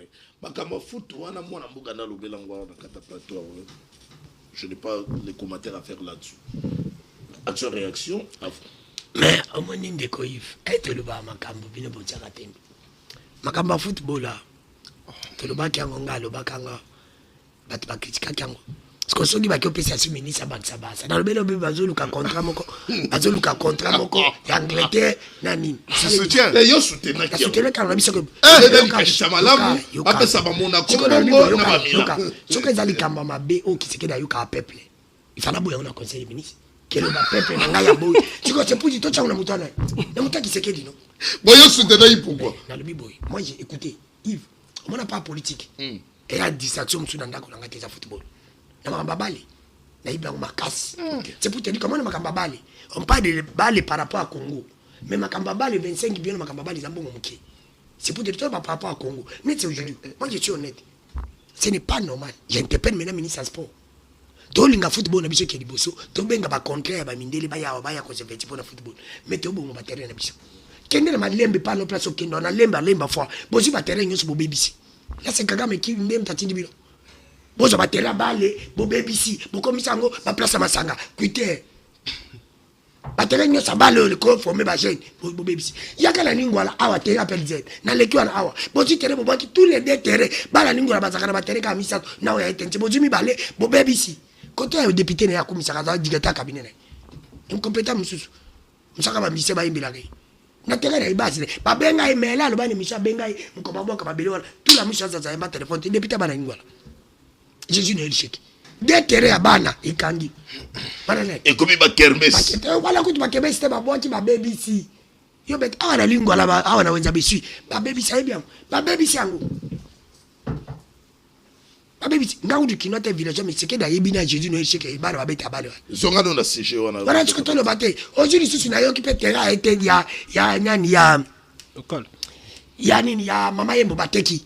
Je n'ai pas les commentaires à faire là-dessus. Action, réaction. Mais au moins, il y a des makambo bino botiaka tembe. Makamba football to le baki ngonga lo bakanga bat bakritika kango. Parce que soki baki opesa si ministre bakisa basa. Na lobelo be bazoluka contrat moko. Bazoluka contrat moko ya Angleterre na nini. Je soutiens. Yo soutien na ki. Soutien ka na biso ko. Ka shamalamu apesa ba mona Congo na Mamila. Soki ezali kamba mabe o kiseke da yuka peuple. Il fallait boya on a conseil ministre. Quel est le peuple na ngaya boy. Tu ko se puji to cha una mutana. Na mutaki kiseke dino. Boyo soutien na pourquoi? Na lobi boy. Moi j'ai écouté Yves. On n'a pas politique. Et la distraction monsieur dans ndako na ngati za football. Na makamba bale. Na ibla makasi. C'est pour te dire comment na makamba bale. On parle de balle par rapport à Congo. Mais makamba bale 25 billions makamba bale za mbongo muke. C'est pour te dire par rapport à Congo. Mais c'est aujourd'hui. Moi je suis honnête. Ce n'est pas normal. J'interpelle maintenant ministre des Sports. Tolinga football na biso ke liboso. To benga ba contraire ba mindele ba ya ko se veti pour na football. Mais to bongo ba terrain na biso. Kende na malembe pa no place okendo na lemba fois. Bozi ba terrain nyoso bo BBC. Là c'est Kagame qui même tatindi bilo. Bozo ba terrain balé bo BBC. Bo komisango ba place masanga. Kuite. Ba terrain nyoso balé le ko formé ba jeune bo BBC. Yakala ningwala awa terrain appel Z. Na leki wana awa. Bozi terrain bo baki tous les deux terrains. Bala ningwala ba zakana ba terrain ka misa na ya etente. Bozi mi balé bo BBC. Quand on est député, il y a un commissaire qui a un cabinet. Incompétent, monsieur. Monsieur a un ministère qui a un naturel, il base. Pas benga et mais là, le ban de Michel Benga, on commence à voir tout la mission ça un téléphone. Il député à Banangola. Jésus n'est le chèque. Des terrains à Bana, il candy. Et comme il va kermesse. Voilà, quand tu vas kermesse, c'est ma boîte qui m'a BBC. Yo bet ah la lingua là-bas, ah on a wenza bisu. Ba BBC c'est bien. Ba BBC ango. Ngaoudu qui note village mais c'est que da yebina Jésus no cheke e bana babeta bale. Zonga no na CG wana. Voilà tu ko le baté. Aujourd'hui sous na yo qui peut terrain été ya nyani ya local. Ya nini ya mama yembo bateki.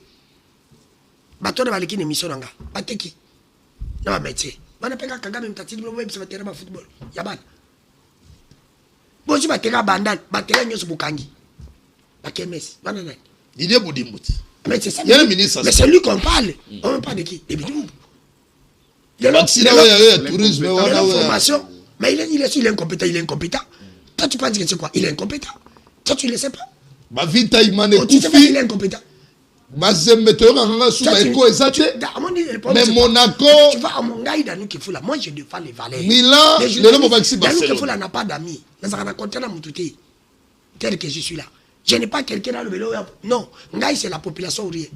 Batona baliki ni mission nga. Bateki. Na ba métier. Bana penga Kagame mtatili bo web sur terrain ba football. Ya bana. Bozi bateka bandal, bateka nyoso bukangi. Bakemes. Bana nani? Didier Boudimbuti. Mais c'est ça. Mais c'est lui qu'on parle. On ne parle de qui? Il y a tourisme. L'information. Mais il est incompétent. Il est incompétent. Toi, tu penses que c'est quoi? Il est incompétent. Toi, tu ne le sais pas. Ma vie taille mané. Tu sais pas qu'il est incompétent. Ma zemmeteur a sous ma écho exact. Mais Monaco. Tu vas à mon gars, il a nous qui fout là. Moi, je défends les valeurs. Milan, le nom maxi Barcelone. Nous qui n'a pas d'amis. Nous avons rencontré dans mon touté. Tel que je suis là. Je n'ai pas quelqu'un dans le vélo. Non, Ngaï, c'est la population ouvrière.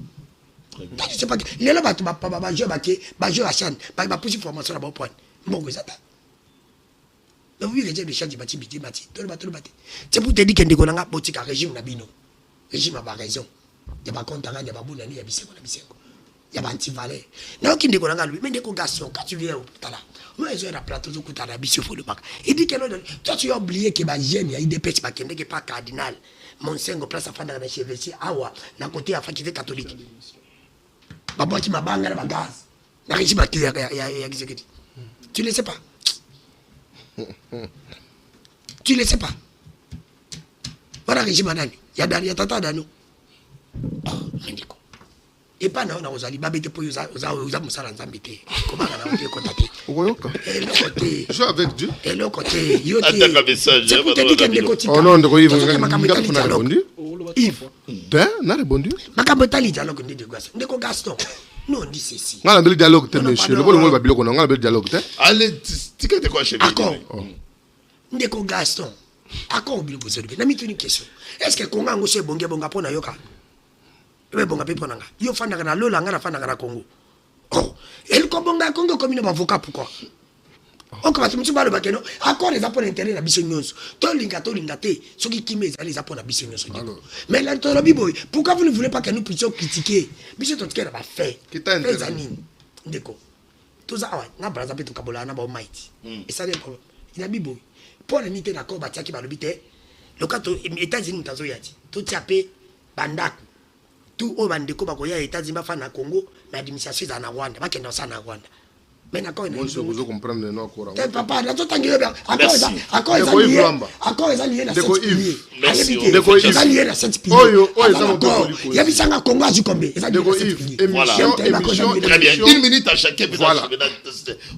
Je ne sais pas. Les gens qui jouent à Chan, ils poussent une formation là-bas au point. Bon, vous êtes là. Mais oui, les gens de Chan, ils bâtissent. C'est pour te dire qu'il y a un politique à régime. Le régime a raison. Il y a un compte à il y a un boulot, il y a un biseau. Il y a un anti-valeur. Il y a un qui dit qu'on a lui. Mais des garçons, quand tu viens au Tala, moi, je vais à plateau de Kouta, la biseau, le bac. Il dit que toi, tu as oublié que les jeunes, il y a une dépêche qui n'est pas cardinal. Mon sengo place à faire dans les cheveux, awa, na côté à faculté catholique. Papa qui m'a bangé la gaz. La régime a exécuté. Tu ne le sais pas. Tu ne le sais pas. Voilà le régime à Nani. Il y a tata dans nous. et pas na ozali babete po oza musala nzambe te komaka na ote kontate Okoyoka. Je avec Dieu. et le côté yo te Attends un message. c'est pour te dire que ndeko tika Oh non, ndeko Yves, makambo nga etali kuna dialogue répondu. Yves Na répondu. makambo etali dialogue ndi de Gaston ndeko Gaston non dit ceci Nga na beli dialogue te Non, monsieur. Le pardon. bon le babilo na nga na beli dialogue te. Allez, tika te quoi chez Accord. Ndeko Gaston. Accord au bilbo zero. Na mituni question. Est-ce que Konga ngo se bonge bonga pona yoka? Ebe bonga pe pona nga. Yo fanda na lola nga na fanda na Congo. Oh, el ko bonga Congo comme une avocat pourquoi? On commence mutu balo bakeno. Accord les apôtres intérêt na biso nyonso. To linga te. Soki kimé ezali les apôtres na biso nyonso. Mais là to lobi boy, pourquoi vous ne voulez pas que nous puissions critiquer? Biso to tika na ba fait. Qui t'a intéressé? Ndeko. Toza awa na braza pe to kabola na ba might. Et ça dépend. Il a bibo. Pour l'unité d'accord batiaki balobi te. Le cas États-Unis mtazo yati. Tout tiapé bandaku. Tout au bandeko bakoya États-Unis ba fa na Congo na administration za na Rwanda. Ba kenda sa na Rwanda. Mais d'accord Moi je vous comprendre non courant. papa na to tangelo bien. Accord eza lié na Ndeko 7 Yves. piliers. Merci. Ndeko Yves. Eza lié na 7 piliers. Oyo eza mobeko liko. Ya bisanga Congo azikombe. Eza lié Ndeko na 7 Yves. piliers. Voilà. Émission. Très bien. Une minute à chacun. Voilà.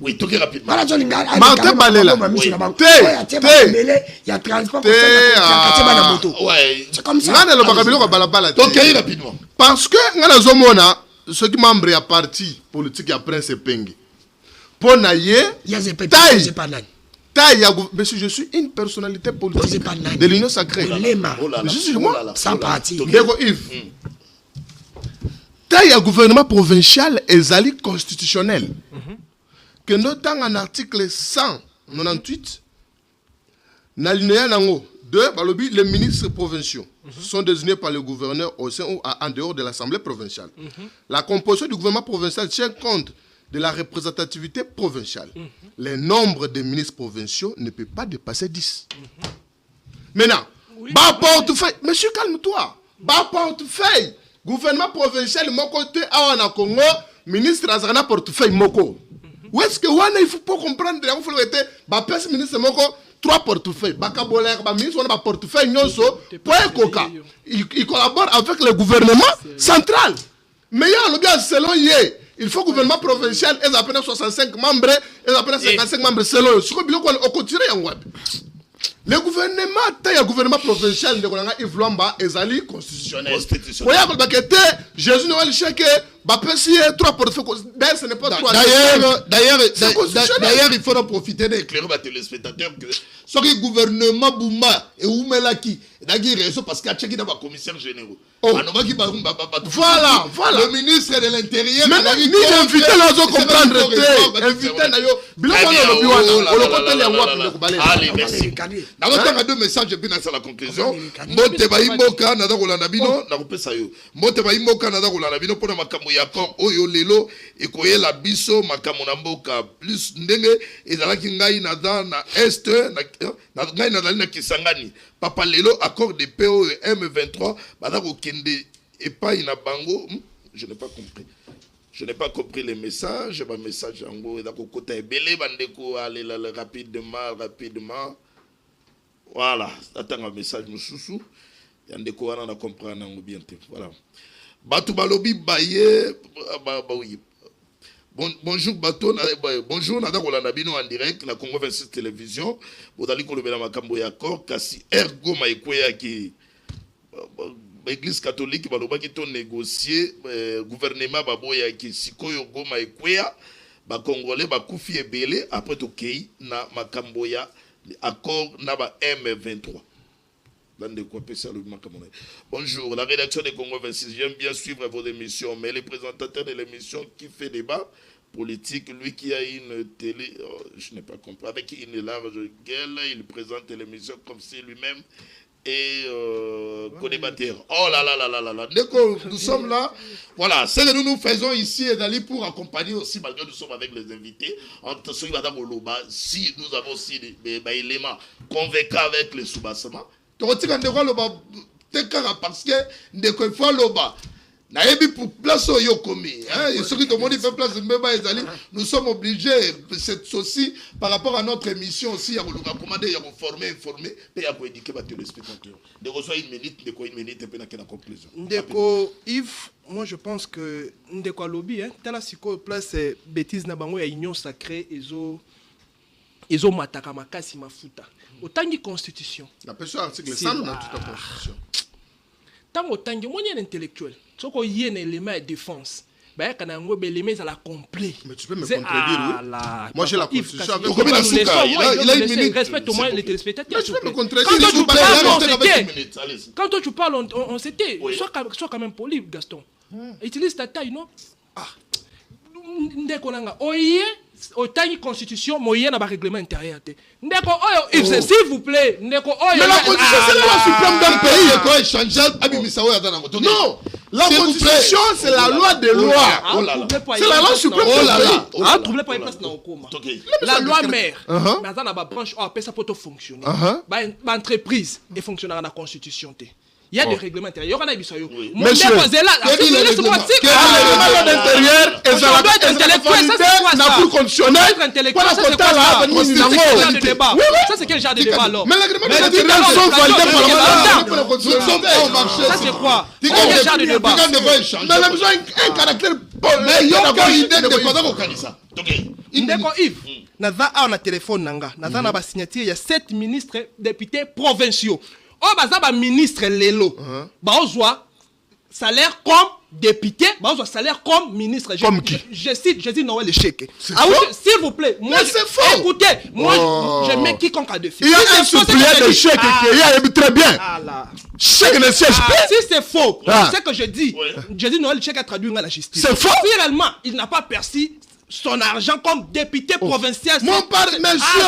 Oui, toquez rapidement. Voilà to linga. Martin Balela. Il y a transport Te, na moto. Ouais. C'est comme ça. Nga na loba kabilo ka balabala te. Toquez rapidement. Parce que nga na zomona ceux qui membres ya parti politique ya Prince Penge. Pona ye taille. Monsieur, je suis une personnalité politique de l'Union sacrée. Je suis moi. Sans parti. Ndeko Yves. Taille ya gouvernement provincial ezali constitutionnel. Que notant en article 198 n'alinéa nango 2 balobi les ministres provinciaux sont désignés par le gouverneur au sein ou en dehors de l'Assemblée provinciale. La composition du gouvernement provincial tient compte de la représentativité provinciale. Le nombre de ministres provinciaux ne peut pas dépasser 10. Maintenant, bas portefeuille, monsieur calme-toi, bas portefeuille, gouvernement provincial, mon côté, à Congo, ministre Azana portefeuille, moko. Où est-ce que il faut pas comprendre, il faut être, bah, ministre moko, 3 portefeuilles, bakaboler, bah, ministre, on a portefeuille, nyonso, point coca. Il collabore avec le gouvernement central. Mais il y a le bien selon yé. Il faut que le gouvernement provincial ait à peine 65 membres, ait à peine 55 membres selon. Ce que on continue en web. Le gouvernement provincial de Yves Luamba est ali constitutionnel. Jésus Noël Cheke, trois portefeuilles. D'ailleurs, ce n'est pas trois. D'ailleurs, il faut en profiter d'éclairer les téléspectateurs que ce gouvernement Bouma et Oumelaki, parce qu'il y a Tchèque dans la commissaire générale. Voilà. Le ministre de l'Intérieur. Mais ni invité là, je comprendre. Allez, merci. Nakotanga deux messages et puis na la conclusion. Mbote ba imboka na kolanda bino na kopesa yo. Mbote ba imboka na kolanda bino pona makambo ya port oyo lelo ekoyela biso makambo na mboka plus ndenge ezalaki ngai na est na ngai na dali na Kisangani. Papa lelo accord de paix oyo M23 bana ko kende epai na bango. Je n'ai pas compris. Je n'ai pas compris les messages. Ma message en gros est d'accord côté belé bandeko aller rapidement. Voilà, attends un message moussou. Yandeko wana na comprendre bien voilà. Batu balobi baye oui. Bonjour Bato, bonjour nada kolanda bino en direct la Congo 26 télévision. Bodali kolobela makambo ya corps kasi ergo maikweya ki Église catholique balobaki to négocier gouvernement baboya ki sikoyo goma ekweya ba congolais ba kufi ebele après to kei na makambo ya accord na ba M23. Bonjour, la rédaction de Congo 26, j'aime bien suivre vos émissions, mais le présentateur de l'émission qui fait débat politique, lui qui a une télé, je n'ai pas compris, avec une large gueule, il présente l'émission comme si lui-même est co-débatteur. Oh là là là là là là. Dès que nous sommes là, voilà, ce que nous faisons ici est d'aller pour accompagner aussi, malgré que nous sommes avec les invités, entre ceux qui vont si nous avons aussi des éléments convaincants avec les sous-bassements. Parce que il faut loba Naebi pour place au yokomi. Et ceux qui demandent fait place nous sommes obligés, c'est aussi par rapport à notre émission aussi, il y a recommander, il y a informer, et il y a éduquer les téléspectateurs. De reçoit une minute, et puis la conclusion. Ndeko Yves, moi je pense que Ndeko Lobby, telle siko place bêtise na bango ya union sacrée ezo mataka makasi mafuta. Autant constitution. La personne article 100 dans toute la constitution. Tant autant que moi y a intellectuel. Ce qu'on y a un élément de défense. Ben quand on a l'élément à la complet. Mais tu peux me contredire, oui. Moi j'ai la constitution avec moi. Il a une minute. Respecte au moins les téléspectateurs. Mais tu peux me contredire. Quand toi tu parles, on s'était. Sois quand même poli, Gaston. Utilise ta taille, non? Ah. Ndeko nanga. Oye. Autant constitution, moyen n'a pas règlement intérieur. Ndeko oyo, s'il vous plaît, ndeko oyo. Mais la constitution c'est la loi suprême d'un pays. Quoi échangeable? Non, la constitution c'est la loi des lois. C'est la loi suprême d'un pays. Ah, troublez pas une place dans le coma. La loi mère, mais dans la branche, on appelle ça pour fonctionner. L'entreprise est fonctionnaire dans la constitution. Il y a des règlements intérieurs. Il y a des règlements intérieurs. Monsieur, laisse-moi dire. Le règlement d'intérieur et ça n'a plus fonctionné. Ça, c'est quel genre de débat alors? Mais les règlements d'intérieur sont validés par le marché. Ça, c'est quoi? Quel genre de débat? Mais il a besoin d'un caractère. Mais il y a une idée de quoi on organise ça. Ndeko Yves, naza a na téléphone nanga, naza na ba signature, il y a 7 ministres députés provinciaux. Oh baza ba ministre lelo. Ba ozwa salaire comme député, ba ozwa salaire comme ministre. Comme qui? Je dis Noël Échec. Ah oui, s'il vous plaît, moi c'est faux. Écoutez, moi je mets quiconque à défi. Il y a un suppléant de chèque qui est très bien. Chèque ne siège pas. Si c'est faux, c'est ce que je dis. Je dis Noël Échec a traduit dans la justice. C'est faux. Si réellement il n'a pas perçu son argent comme député provincial. Mon père, monsieur,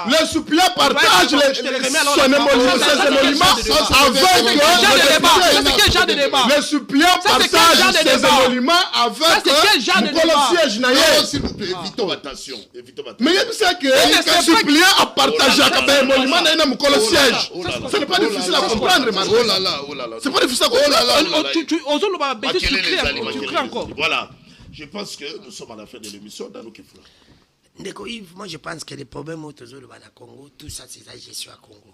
les suppléants partagent ses émoluments avec quel genre de débat? Les suppléants partagent ses émoluments avec le siège naïe. S'il vous plaît, évitons attention. Mais il sait que les suppléants a partagé les émoluments naïe dans le siège. Ce n'est pas difficile à comprendre, man. Oh là là. C'est pas difficile à comprendre. Tu cries encore. Voilà. Je pense que nous sommes à la fin de l'émission. Ndeko Yves, moi je pense que les problèmes au Congo, tout ça c'est la gestion à Congo.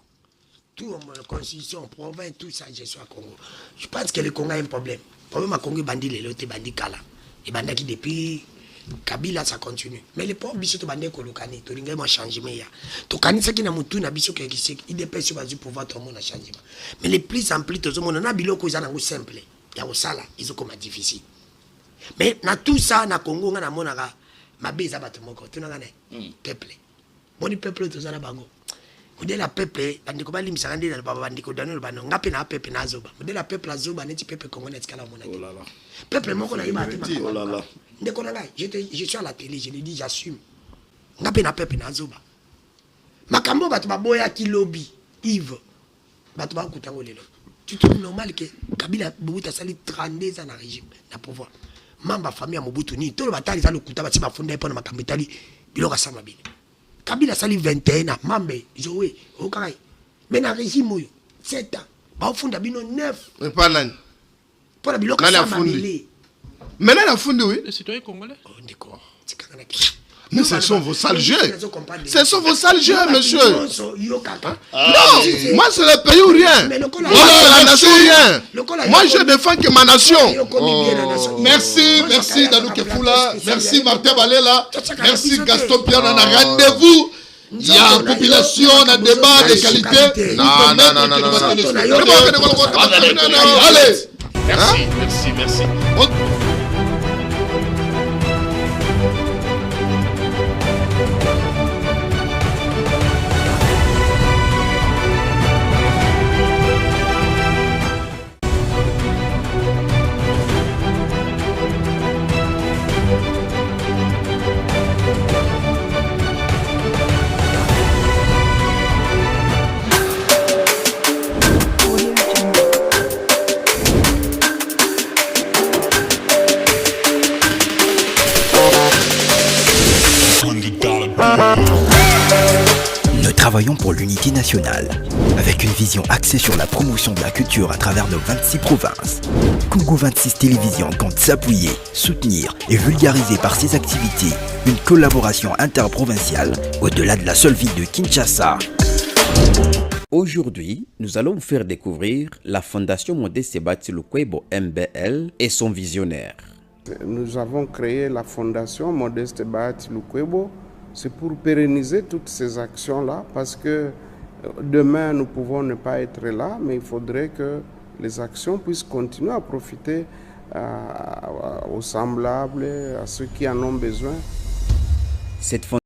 Tout la constitution, province, tout ça gestion à Congo. Je pense que le Congo a un problème. Le problème à Congo, bandi les lotés, bandi kala. Et bandi qui depuis Kabila ça continue. Mais les pauvres bisous to bandi kolokani, to ringa mo changement ya. To kanisa qui na mutu na bisou qui c'est il dépend sur du pouvoir tout le monde a changement. Mais les plus en plus tout le monde na biloko za na simple. Ya osala, ils ont comme difficile. Mais na tout ça na Congo nga na monaka mabeza bato moko tunanga ne peuple boni peuple to zana bango modela peuple bandiko balimisa ngandi na baba bandiko danelo bano ngape na peuple na zoba modela peuple azoba neti peuple congolais tikala monaki oh là là peuple moko na yeba te oh là là ndeko na ngai je suis à la télé je le dis j'assume ngape na peuple na zoba makambo bato baboya ki lobby Yves bato ba kutango lelo tu trouves normal que Kabila Mobutu sali 32 ans na régime na pouvoir mamba famille à Mobutu ni tout le batali ça le kuta bati ba fondé pour na makambetali biloka sama bile Kabila sali 21 ans mambe Joe okakai mais na régime oyo 7 ans ba fondé bino 9 mais pas nani pour la biloka sama bile maintenant la fondé oui les citoyens congolais oh d'accord c'est quand même mais ce sont vos sales jeux. Ce sont vos sales jeux, monsieur. Non, moi c'est le pays ou rien. Moi c'est la nation ou rien. Moi je défends que ma nation. Merci Danou Kefoula. Merci Martin Balela. Merci Gaston Pierre. On a rendez-vous. Il y a une population, on a débat de qualité. Non. Allez. Merci. travaillons pour l'unité nationale, avec une vision axée sur la promotion de la culture à travers nos 26 provinces. Congo 26 Télévision compte s'appuyer, soutenir et vulgariser par ses activités une collaboration interprovinciale au-delà de la seule ville de Kinshasa. Aujourd'hui, nous allons vous faire découvrir la Fondation Modeste Bahati Lukwebo MBL et son visionnaire. Nous avons créé la Fondation Modeste Bahati Lukwebo. C'est pour pérenniser toutes ces actions-là parce que demain, nous pouvons ne pas être là, mais il faudrait que les actions puissent continuer à profiter aux semblables, à ceux qui en ont besoin. Cette